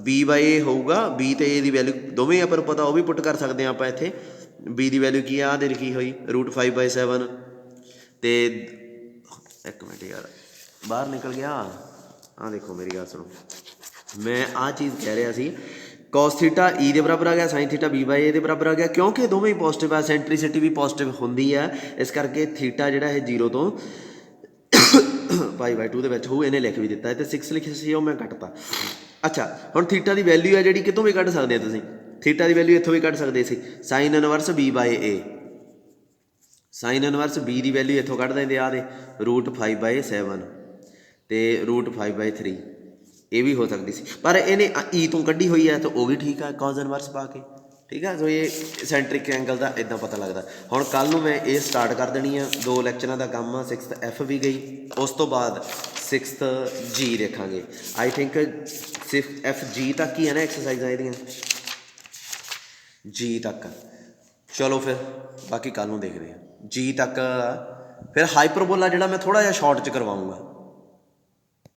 b/a होगा, b तो a की वैल्यू दोवें अपन पता वो भी पुट कर सकते हैं आप, इत्थे b की वैल्यू की आ दे लिखी हुई √5/7, तो एक मिनट यार बाहर निकल गया, हाँ देखो मेरी गल सुनो, मैं आ चीज़ कह रहा सी कॉस थीटा ई के बराबर आ गया, साइन थीटा b/a के बराबर आ गया, क्योंकि दोवें ही पॉजिटिव है, सेंट्रीसिटी भी पॉजिटिव होंदी है, इस करके थीटा जिहड़ा है 0 ਤੋਂ π/2 ਦੇ ਵਿੱਚ ਹੋਊ, ਇਹਨੇ लिख भी दिता है, तो 6 लिखिਆ ਸੀ ਉਹ मैं कटता। अच्छा हुण थीटा की वैल्यू है जी कितों भी कढ़ सकते हो तुसीं, थीटा की वैल्यू इत्थों भी कढ़ सकते सी, sine inverse b/a, sine inverse b की वैल्यू इत्थों कढ़ देंगे आ दे √5/7 तो √5/3, ये भी हो सकती सी, पर इन्हें ई तो कढ़ी हुई है, तो वह भी ठीक है कॉज इनवर्स पा के, ठीक है। सो ये सेंट्रिक एंगल का इदा पता लगता। हुण कल मैं ये स्टार्ट कर देनी है, 2 लैक्चरां का काम आ, 6th F भी गई, उस तो बाद 6th G देखांगे, I think 6th F G तक ही है ना एक्सरसाइजां इहदियां, G तक। चलो फिर बाकी कल नूं देखते हैं, G तक फिर हाइपरबोला जिहड़ा मैं थोड़ा जिहा शॉर्ट च करवाऊँगा,